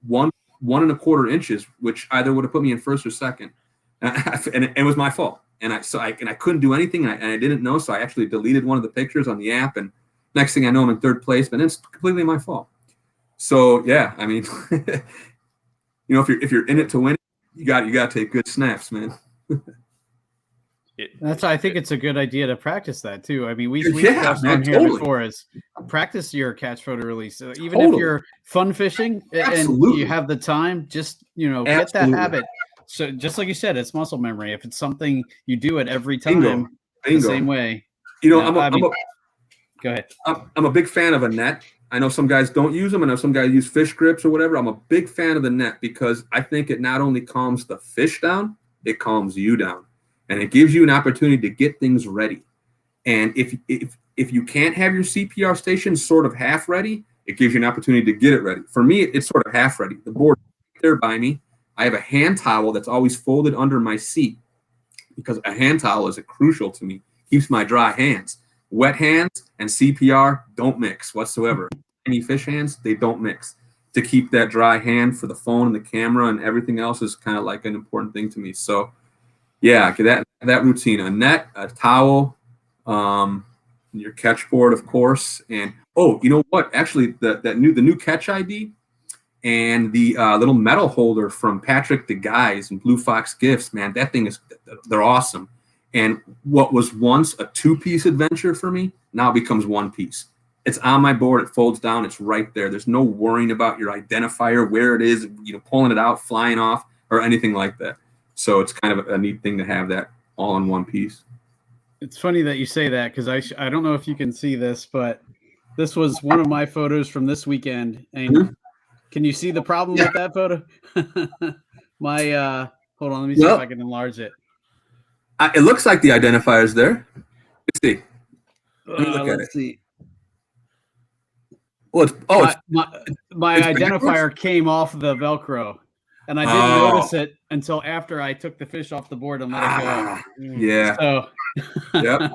1.25 inches, which either would have put me in first or second, and it was my fault. And I couldn't do anything, and I didn't know, so I actually deleted one of the pictures on the app. And next thing I know, I'm in third place, but it's completely my fault. So yeah, I mean, if you're in it to win, you got to take good snaps, man. That's why I think it's a good idea to practice that too. I mean, we man, on here totally. before is practice your catch photo release. Even Totally. if you're fun fishing Absolutely. and you have the time, just get that Absolutely. habit. So just like you said, it's muscle memory. If it's something you do it every time Bingo. the same way. Go ahead. I'm a big fan of a net. I know some guys don't use them. I know some guys use fish grips or whatever. I'm a big fan of the net because I think it not only calms the fish down, it calms you down. And it gives you an opportunity to get things ready. And if you can't have your CPR station sort of half ready, it gives you an opportunity to get it ready. For me, it's sort of half ready. The board is there by me. I have a hand towel that's always folded under my seat because a hand towel is crucial to me. Keeps my dry hands. Wet hands and CPR don't mix whatsoever. Any fish hands, they don't mix. To keep that dry hand for the phone and the camera and everything else is kind of like an important thing to me. So yeah, that routine, a net, a towel, your catch board, of course. And you know what? Actually, the new catch ID and the little medal holder from Patrick the Guys and Blue Fox Gifts, man, they're awesome. And what was once a 2-piece adventure for me now becomes 1 piece. It's on my board. It folds down. It's right there. There's no worrying about your identifier, where it is, pulling it out, flying off, or anything like that. So it's kind of a neat thing to have that all in 1 piece. It's funny that you say that because I don't know if you can see this, but this was one of my photos from this weekend. And can you see the problem with that photo? Hold on, let me see if I can enlarge it. It looks like the identifier's there. Let's see. Let's see. Well, my identifier backwards? came off the Velcro, and I didn't notice it until after I took the fish off the board and let it go. Yeah. So, yep.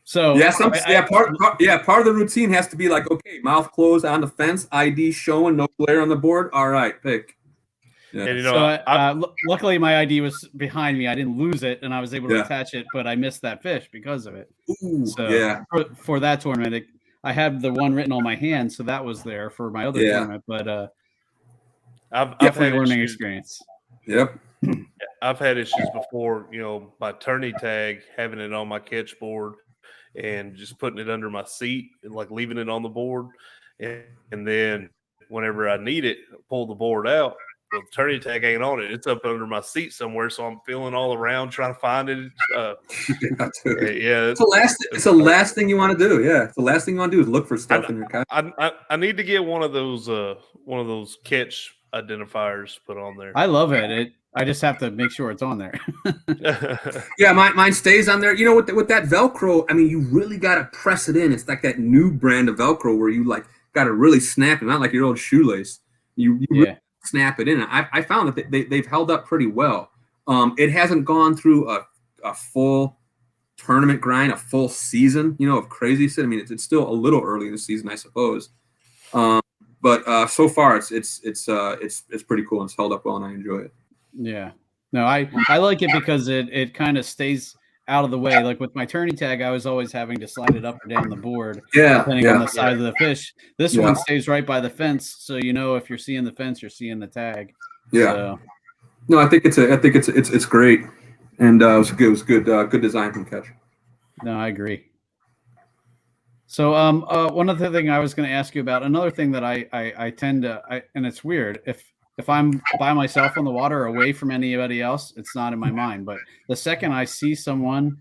So part of the routine has to be like, okay, mouth closed on the fence, ID showing, no glare on the board. All right, pick. Yeah. And luckily my ID was behind me. I didn't lose it, and I was able to attach it, but I missed that fish because of it. Ooh, so for that tournament, I had the one written on my hand, so that was there for my other tournament. But I've definitely had learning issues. experience. Yep. I've had issues before, my tourney tag, having it on my catch board and just putting it under my seat and like leaving it on the board. And then whenever I need it, pull the board out. Well, the tourney tag ain't on it. It's up under my seat somewhere. So I'm feeling all around trying to find it. It's the last thing you want to do. Yeah. It's the last thing you want to do is look for stuff in your kayak. I need to get one of those catch identifiers put on there. I love it. I just have to make sure it's on there. Yeah, mine stays on there. With that Velcro, I mean, you really got to press it in. It's like that new brand of Velcro where you like got to really snap it, not like your old shoelace. You really snap it in. I found that they've held up pretty well. It hasn't gone through a full tournament grind, a full season, of crazy shit. I mean, it's still a little early in the season, I suppose. But so far it's pretty cool and it's held up well and I enjoy it. Yeah. No, I like it because it kind of stays out of the way. Like with my tourney tag, I was always having to slide it up or down the board, depending on the size of the fish. This one stays right by the fence, so if you're seeing the fence, you're seeing the tag. Yeah. So. No, I think it's great, and it was good. Good design from Catch. No, I agree. So, one other thing I was going to ask you about, another thing that I tend to, and it's weird, if I'm by myself on the water away from anybody else, it's not in my mind. But the second I see someone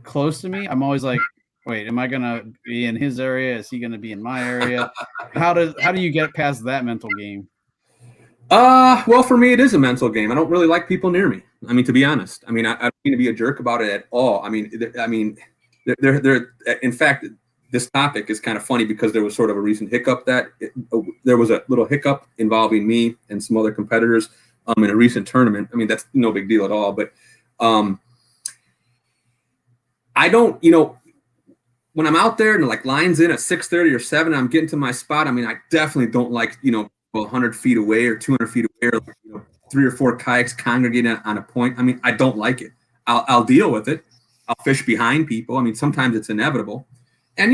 close to me, I'm always like, wait, am I going to be in his area? Is he going to be in my area? How do you get past that mental game? Well, for me, it is a mental game. I don't really like people near me. I mean, to be honest, I mean, I don't mean to be a jerk about it at all. I mean, there. In fact, this topic is kind of funny because there was sort of a recent hiccup there was a little hiccup involving me and some other competitors in a recent tournament. I mean, that's no big deal at all. But I don't, when I'm out there and like lines in at 6:30 or 7, I'm getting to my spot. I mean, I definitely don't like, 100 feet away or 200 feet away, or 3 or 4 kayaks congregating on a point. I mean, I don't like it. I'll deal with it. I'll fish behind people. I mean, sometimes it's inevitable. And,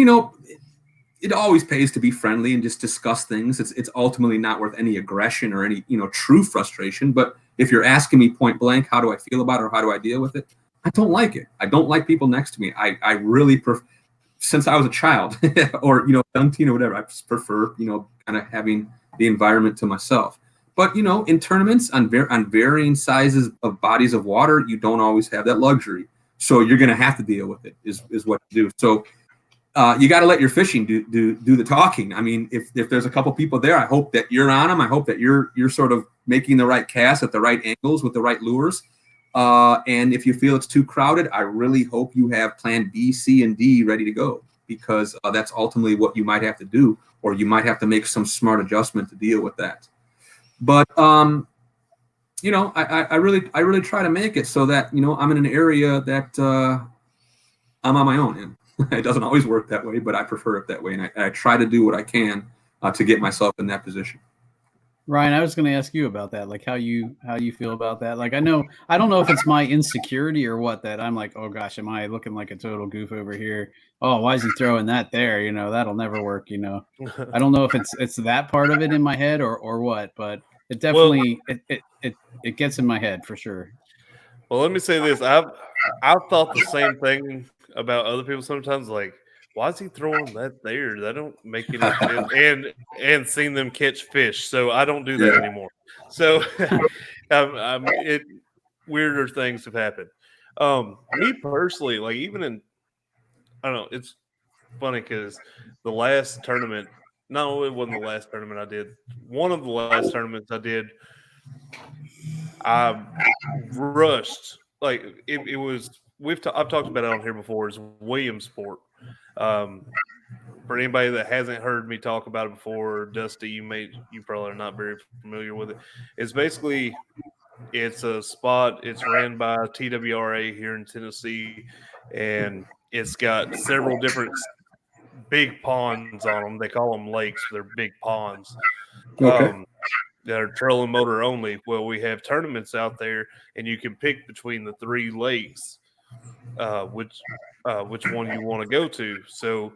it always pays to be friendly and just discuss things. It's ultimately not worth any aggression or any, true frustration. But if you're asking me point blank, how do I feel about it or how do I deal with it? I don't like it. I don't like people next to me. I really since I was a child or, young teen or whatever, I prefer, kind of having the environment to myself. But, in tournaments on varying sizes of bodies of water, you don't always have that luxury. So you're going to have to deal with it is what you do. So you got to let your fishing do the talking. I mean, if there's a couple people there, I hope that you're on them. I hope that you're sort of making the right cast at the right angles with the right lures. And if you feel it's too crowded, I really hope you have plan B, C, and D ready to go, because that's ultimately what you might have to do, or you might have to make some smart adjustment to deal with that. But I really try to make it so that I'm in an area that I'm on my own in. It doesn't always work that way, but I prefer it that way, and I try to do what I can to get myself in that position. Ryan, I was going to ask you about that, like how you feel about that. Like I don't know if it's my insecurity or what, that I'm like, oh gosh, am I looking like a total goof over here? Oh, why is he throwing that there? That'll never work. I don't know if it's that part of it in my head or what, but it definitely it gets in my head for sure. Well, let me say this: I've thought the same thing about other people sometimes. Like, why is he throwing that there? That don't make any sense. And seeing them catch fish, so I don't do that anymore. So, weirder things have happened. Me personally, like even in, I don't know. It's funny because the last tournament, no, it wasn't the last tournament I did. One of the last tournaments I did, I rushed. Like it was. I've talked about it on here before. Is Williamsport. For anybody that hasn't heard me talk about it before, Dusty, you probably are not very familiar with it. It's a spot. It's ran by TWRA here in Tennessee, and it's got several different big ponds on them. They call them lakes. They're big ponds. Okay. That are trolling motor only. Well, we have tournaments out there, and you can pick between the 3 lakes, which one you want to go to. So,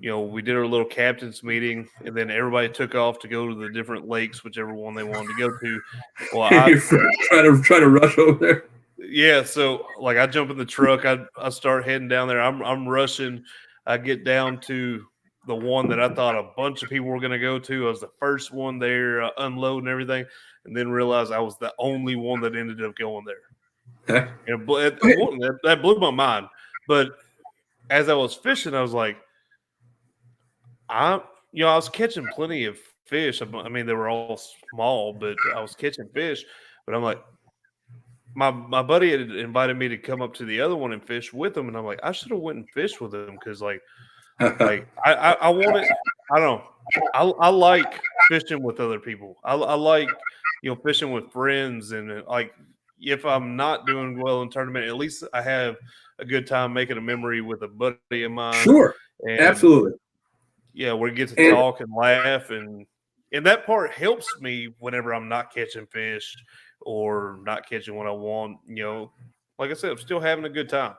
we did our little captain's meeting, and then everybody took off to go to the different lakes, whichever one they wanted to go to. Well, I try to rush over there. Yeah, so like I jump in the truck, I start heading down there. I'm rushing. I get down to the one that I thought a bunch of people were going to go to. I was the first one there, unloading everything, and then realized I was the only one that ended up going there. Okay. And that blew my mind. But as I was fishing, I was like, I was catching plenty of fish. I mean, they were all small, but I was catching fish. But I'm like, my buddy had invited me to come up to the other one and fish with him, and I'm like, I should have went and fished with him because I wanted. I don't know. I like fishing with other people. I like fishing with friends and like if I'm not doing well in tournament, at least I have a good time making a memory with a buddy of mine. Sure, and, absolutely. Yeah, we get to talk and laugh, and that part helps me whenever I'm not catching fish or not catching what I want. Like I said, I'm still having a good time.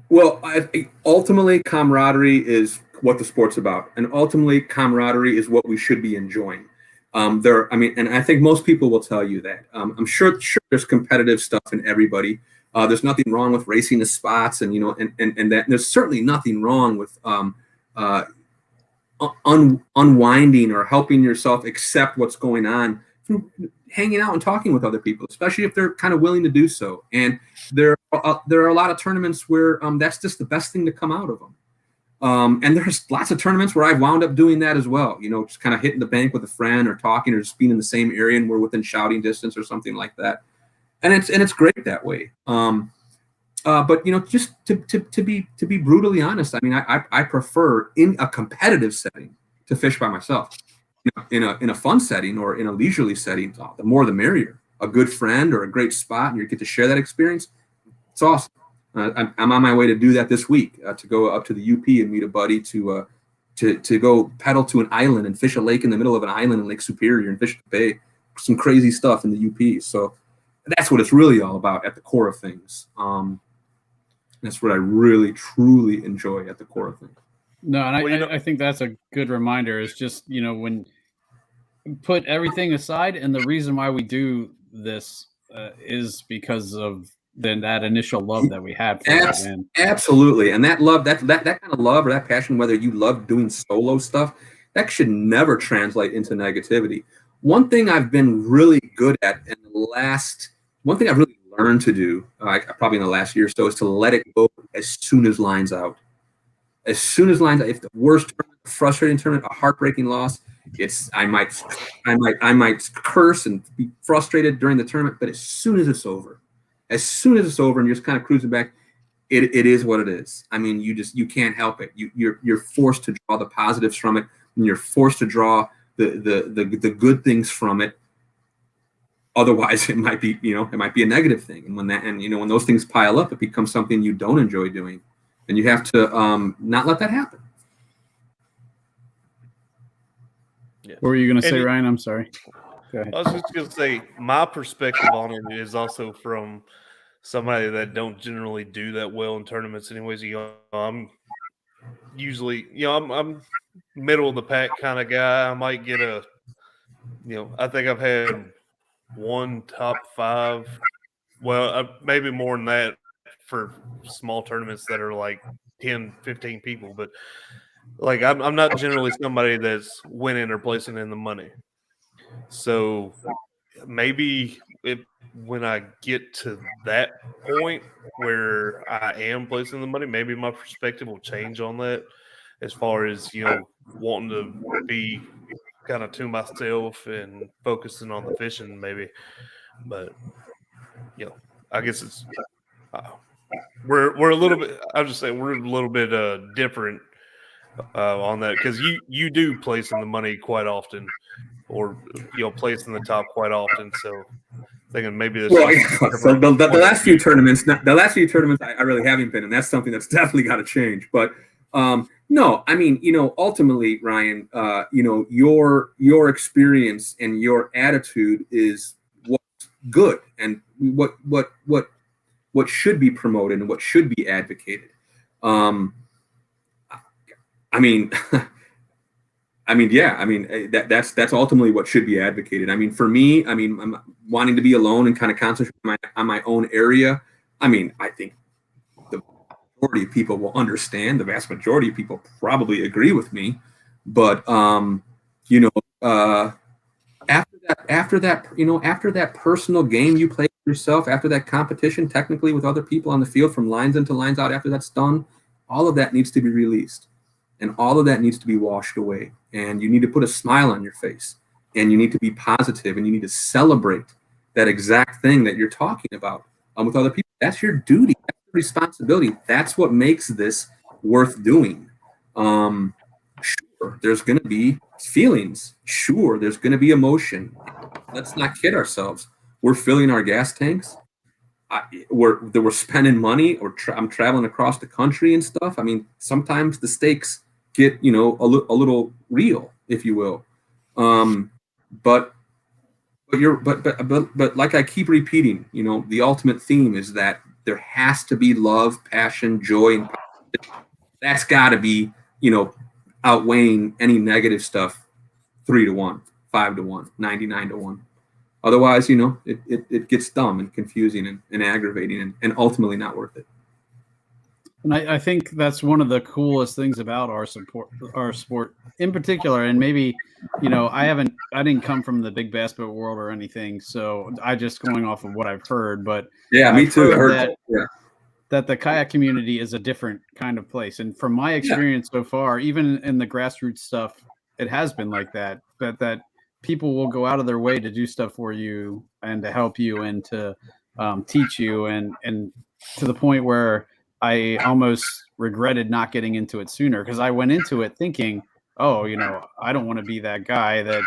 Well, I think ultimately camaraderie is what the sport's about, and ultimately camaraderie is what we should be enjoying. And I think most people will tell you that. I'm sure there's competitive stuff in everybody. There's nothing wrong with racing the spots, and and that. And there's certainly nothing wrong with unwinding or helping yourself accept what's going on through hanging out and talking with other people, especially if they're kind of willing to do so. And there are a lot of tournaments where that's just the best thing to come out of them. And there's lots of tournaments where I've wound up doing that as well, just kind of hitting the bank with a friend or talking or just being in the same area and we're within shouting distance or something like that. And it's great that way. But just to be brutally honest, I mean, I prefer in a competitive setting to fish by myself. In a fun setting or in a leisurely setting, the more the merrier. A good friend or a great spot, and you get to share that experience. It's awesome. I'm on my way to do that this week, to go up to the UP and meet a buddy to go paddle to an island and fish a lake in the middle of an island in Lake Superior and fish the bay. Some crazy stuff in the UP. So that's what it's really all about at the core of things. That's what I really, truly enjoy at the core of things. No, and I think that's a good reminder. Is just when put everything aside, and the reason why we do this is because of that initial love that we had for it. And absolutely, and that love, that kind of love or that passion, whether you love doing solo stuff, that should never translate into negativity. One thing I've been really good at, one thing I've really learned to do, probably in the last year or so, is to let it go as soon as line's out. As soon as line's out, if the worst tournament, a frustrating tournament, a heartbreaking loss, I might curse and be frustrated during the tournament, but as soon as it's over and you're just kind of cruising back, it is what it is. I mean, you can't help it. You're forced to draw the positives from it, and you're forced to draw the good things from it. Otherwise, it might be a negative thing. And when those things pile up, it becomes something you don't enjoy doing, and you have to not let that happen. Yeah. What were you going to say, Ryan? I'm sorry. Go ahead. I was just going to say my perspective on it is also from somebody that don't generally do that well in tournaments anyways. I'm usually, I'm middle of the pack kind of guy. I might get I think I've had one top 5, maybe more than that for small tournaments that are like 10, 15 people, but like I'm not generally somebody that's winning or placing in the money. So maybe when I get to that point where I am placing the money, maybe my perspective will change on that as far as, wanting to be kind of to myself and focusing on the fishing maybe. But, I guess it's we're a little bit, I'll just say we're a little bit different on that, because you do place in the money quite often, or place in the top quite often. So thinking maybe this. Well, so the last few tournaments, I really haven't been, and that's something that's definitely got to change. But no, I mean, ultimately, Ryan, your experience and your attitude is what's good and what should be promoted and what should be advocated. That's ultimately what should be advocated. I mean, for me, I'm wanting to be alone and kind of concentrate on my own area. I mean, I think the majority of people will understand. The vast majority of people probably agree with me. But after that personal game you play yourself, after that competition, technically with other people on the field, from lines into lines out, after that's done, all of that needs to be released. And all of that needs to be washed away. And you need to put a smile on your face. And you need to be positive. And you need to celebrate that exact thing that you're talking about with other people. That's your duty. That's your responsibility. That's what makes this worth doing. Sure, there's going to be feelings. Sure, there's going to be emotion. Let's not kid ourselves. We're filling our gas tanks. we're spending money, or I'm traveling across the country and stuff. I mean, sometimes the stakes get, you know, a little real, if you will. But like I keep repeating, you know, the ultimate theme is that there has to be love, passion, joy, and that's got to be, you know, outweighing any negative stuff 3-1, 5-1, 99-1. Otherwise, you know, it gets dumb and confusing and aggravating and ultimately not worth it. And I think that's one of the coolest things about our sport in particular. And maybe, you know, I didn't come from the big basketball world or anything, so I just going off of what I've heard. But yeah, me too. I heard that the kayak community is a different kind of place. And from my experience so far, even in the grassroots stuff, it has been like that. That people will go out of their way to do stuff for you and to help you and to teach you, and to the point where I almost regretted not getting into it sooner, because I went into it thinking, oh, you know, I don't want to be that guy that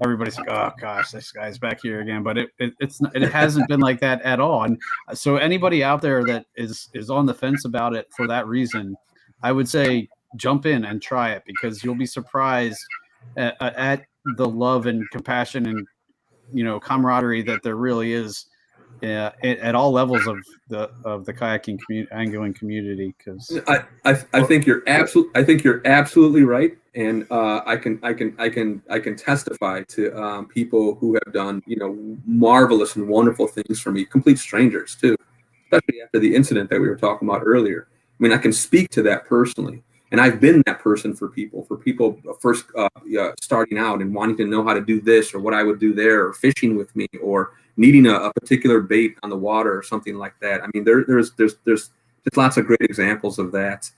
everybody's like, oh gosh, this guy's back here again. But it hasn't been like that at all. And so anybody out there that is on the fence about it for that reason, I would say jump in and try it, because you'll be surprised at the love and compassion and, you know, camaraderie that there really is at all levels of the kayaking angling community. Because I think you're absolutely right, and I can testify to people who have done, you know, marvelous and wonderful things for me, complete strangers too, especially after the incident that we were talking about earlier. I mean, I can speak to that personally. And I've been that person for people first starting out and wanting to know how to do this or what I would do there, or fishing with me, or needing a particular bait on the water or something like that. I mean, there's just lots of great examples of that.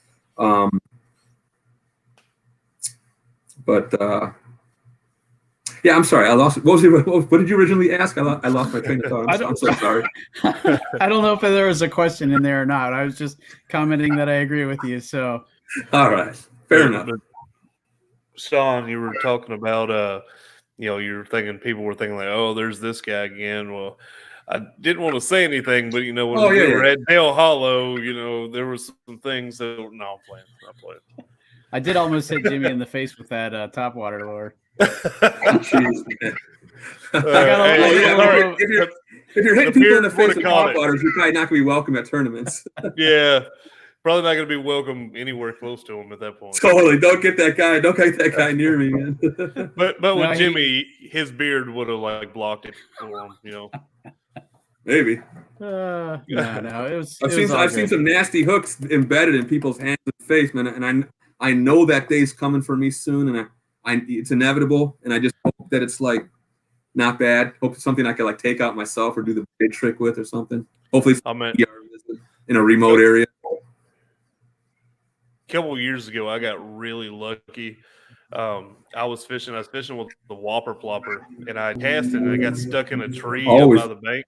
Yeah, I'm sorry, I lost. What did you originally ask? I lost my train of thought. I'm so sorry. I don't know if there was a question in there or not. I was just commenting that I agree with you. So. All right, fair enough. But Sean, you were talking about, you know, people were thinking like, oh, there's this guy again. Well, I didn't want to say anything, but, you know, when we were at Dale Hollow, you know, there were some things that, no, I'm playing. I did almost hit Jimmy in the face with that topwater lure. Jeez, man. If you're hitting people in the face with topwaters, you're probably not going to be welcome at tournaments. Yeah. Probably not going to be welcome anywhere close to him at that point. Totally. Don't get that guy near me, man. But with Jimmy, his beard would have like blocked it for him, you know. Maybe. No. It was. I've seen some nasty hooks embedded in people's hands and face, man, and I know that day's coming for me soon, and it's inevitable, and I just hope that it's like not bad. Hope it's something I can like take out myself or do the bait trick with or something. Hopefully, in a remote area. A couple of years ago, I got really lucky. I was fishing with the whopper plopper, and I cast it, and I got stuck in a tree up by the bank.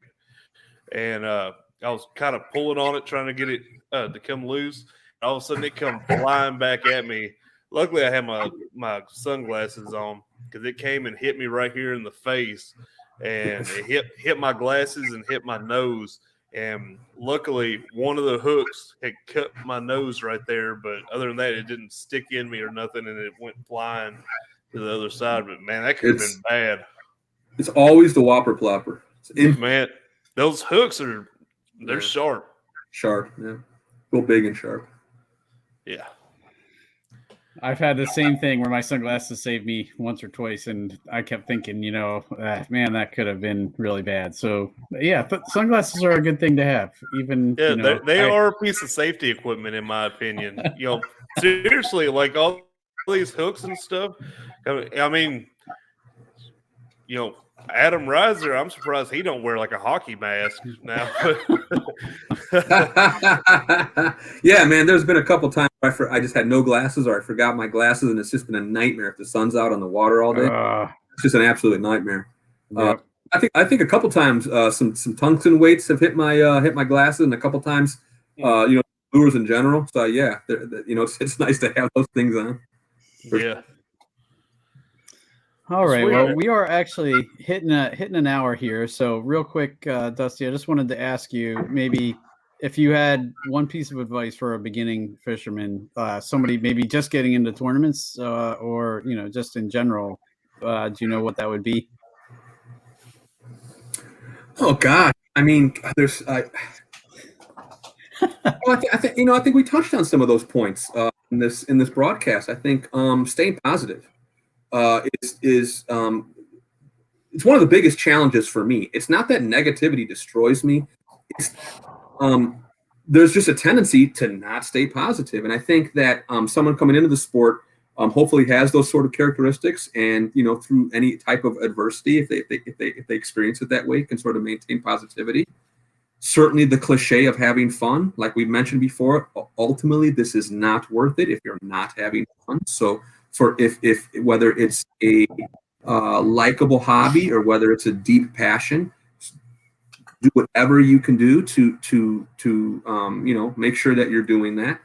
And I was kind of pulling on it, trying to get it to come loose. All of a sudden, it come flying back at me. Luckily, I had my sunglasses on, because it came and hit me right here in the face, and it hit my glasses and hit my nose. And luckily, one of the hooks had cut my nose right there. But other than that, it didn't stick in me or nothing, and it went flying to the other side. But, man, that could have been bad. It's always the whopper plopper. Man, those hooks they're sharp. Sharp, yeah. Real big and sharp. Yeah. I've had the same thing where my sunglasses saved me once or twice, and I kept thinking, you know, man, that could have been really bad. So, yeah, sunglasses are a good thing to have. Even they are a piece of safety equipment, in my opinion. You know, seriously, like all these hooks and stuff. I mean, you know, Adam Reiser, I'm surprised he don't wear like a hockey mask now. Yeah, man, there's been a couple times I just had no glasses, or I forgot my glasses, and it's just been a nightmare if the sun's out on the water all day. It's just an absolute nightmare. Yep. I think a couple times some tungsten weights have hit my glasses, and a couple times you know, lures in general. So yeah, you know, it's nice to have those things on. Yeah. All right. Sweet. Well, we are actually hitting an hour here. So real quick, Dusty, I just wanted to ask you maybe if you had one piece of advice for a beginning fisherman, somebody maybe just getting into tournaments, or just in general, do you know what that would be? Oh God, I mean, there's. Well, I think we touched on some of those points in this broadcast. I think staying positive is it's one of the biggest challenges for me. It's not that negativity destroys me. It's there's just a tendency to not stay positive, and I think that someone coming into the sport hopefully has those sort of characteristics, and through any type of adversity, if they experience it that way, can sort of maintain positivity. Certainly the cliche of having fun, like we mentioned before, ultimately this is not worth it if you're not having fun. So if whether it's a likable hobby or whether it's a deep passion, do whatever you can do to make sure that you're doing that.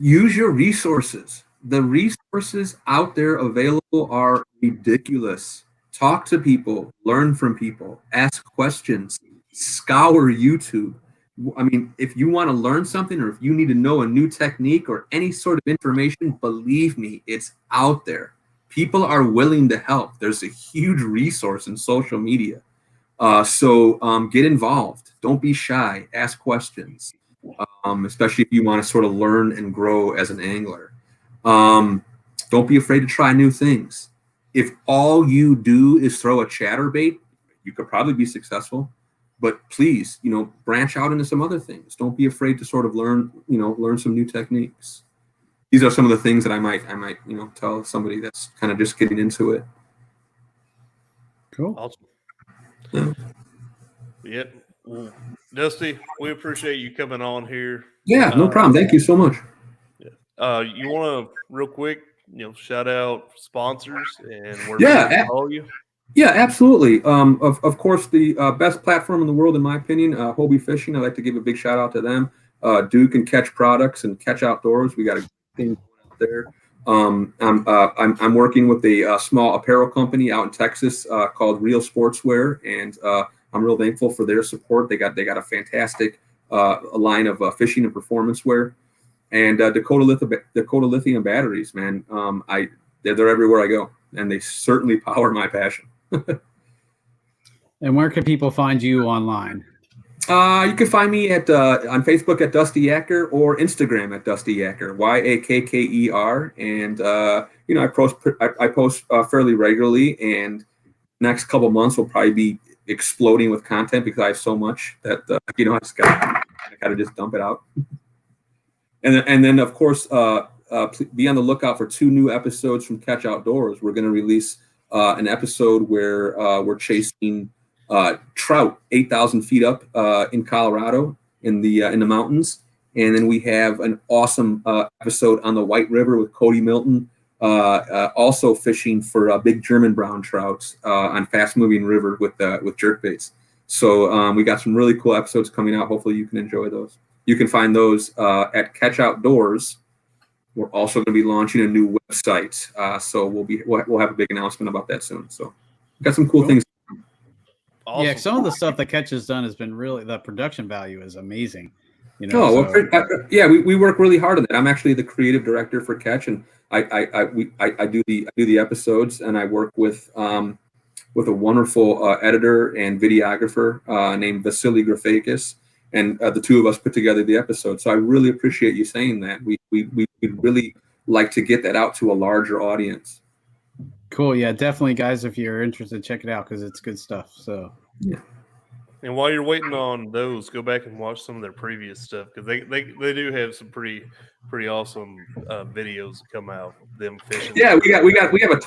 Use your resources. The resources out there available are ridiculous. Talk to people, learn from people, ask questions, scour YouTube. I mean, if you want to learn something or if you need to know a new technique or any sort of information, believe me, it's out there. People are willing to help. There's a huge resource in social media. So get involved. Don't be shy. Ask questions, especially if you want to sort of learn and grow as an angler. Don't be afraid to try new things. If all you do is throw a chatterbait, you could probably be successful. But please, branch out into some other things. Don't be afraid to sort of learn some new techniques. These are some of the things that I might tell somebody that's kind of just getting into it. Cool. Awesome. Yep. Well, Dusty, we appreciate you coming on here. Yeah, no problem. Thank you so much. You want to real quick, shout out sponsors and where people can follow you? Yeah, absolutely. Of course, the best platform in the world, in my opinion, Hobie Fishing. I'd like to give a big shout out to them. Duke and Catch Products and Catch Outdoors. We got a thing out there. I'm working with a small apparel company out in Texas called Real Sportswear, and I'm real thankful for their support. They got a fantastic line of fishing and performance wear. And Dakota Lithium batteries, man. They're everywhere I go, and they certainly power my passion. And where can people find you online? You can find me at on Facebook at Dusty Yakker or Instagram at Dusty Yakker, Yakker. And I post fairly regularly. And next couple months will probably be exploding with content because I have so much that I just gotta just dump it out. And then of course be on the lookout for 2 new episodes from Catch Outdoors. We're going to release an episode where we're chasing trout 8,000 feet up in Colorado in the mountains, and then we have an awesome episode on the White River with Cody Milton, also fishing for big German brown trouts on fast moving river with jerkbaits. So we got some really cool episodes coming out. Hopefully you can enjoy those. You can find those at Catch Outdoors. We're also going to be launching a new website, so we'll have a big announcement about that soon. So, we've got some cool things. Awesome. Yeah, some of the stuff that Catch has done has been really, the production value is amazing. We work really hard on that. I'm actually the creative director for Catch, and I do the episodes, and I work with a wonderful editor and videographer named Vasily Grafakis. And the 2 of us put together the episode. So I really appreciate you saying that. We'd really like to get that out to a larger audience. Cool. Yeah, definitely, guys. If you're interested, check it out because it's good stuff. So yeah. And while you're waiting on those, go back and watch some of their previous stuff because they do have some pretty awesome videos come out. Them fishing. Yeah, we have a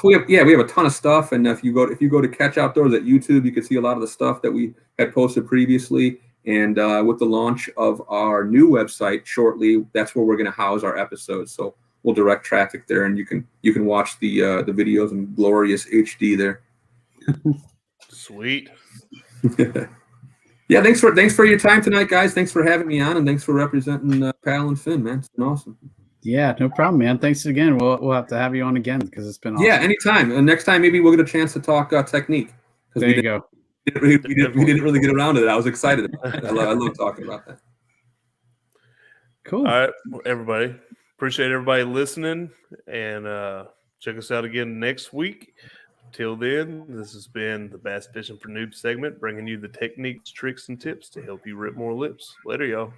ton of stuff. And if you go to Catch Outdoors at YouTube, you can see a lot of the stuff that we had posted previously. And with the launch of our new website shortly, that's where we're going to house our episodes. So we'll direct traffic there, and you can watch the videos in glorious HD there. Sweet. Yeah, thanks for your time tonight, guys. Thanks for having me on, and thanks for representing Paddle and Fin, man. It's been awesome. Yeah, no problem, man. Thanks again. We'll have to have you on again because it's been awesome. Yeah, anytime. And next time, maybe we'll get a chance to talk technique. There you go. We didn't really get around to it. I was excited about it. I love talking about that. Cool. All right, everybody. Appreciate everybody listening, and check us out again next week. Till then, this has been the Bass Fishing for Noobs segment, bringing you the techniques, tricks, and tips to help you rip more lips. Later, y'all.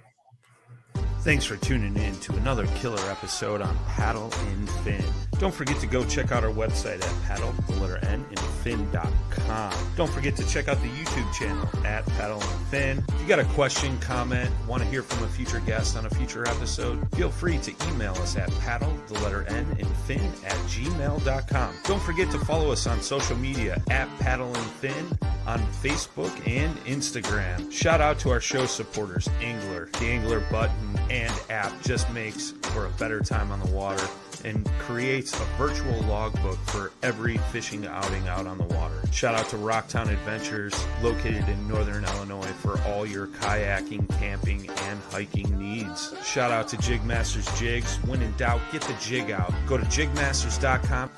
Thanks for tuning in to another killer episode on Paddle and Fin. Don't forget to go check out our website at paddle_and_fin.com. Don't forget to check out the YouTube channel at Paddle and Fin. If you got a question, comment, want to hear from a future guest on a future episode, feel free to email us at paddle_and_fin@gmail.com. Don't forget to follow us on social media at Paddle and Fin on Facebook and Instagram. Shout out to our show supporters, Angler. The Angler button and app just makes for a better time on the water and creates a virtual logbook for every fishing outing out on the water. Shout out to Rocktown Adventures, located in northern Illinois, for all your kayaking, camping, and hiking needs. Shout out to Jig Masters Jigs. When in doubt, get the jig out. Go to jigmasters.com.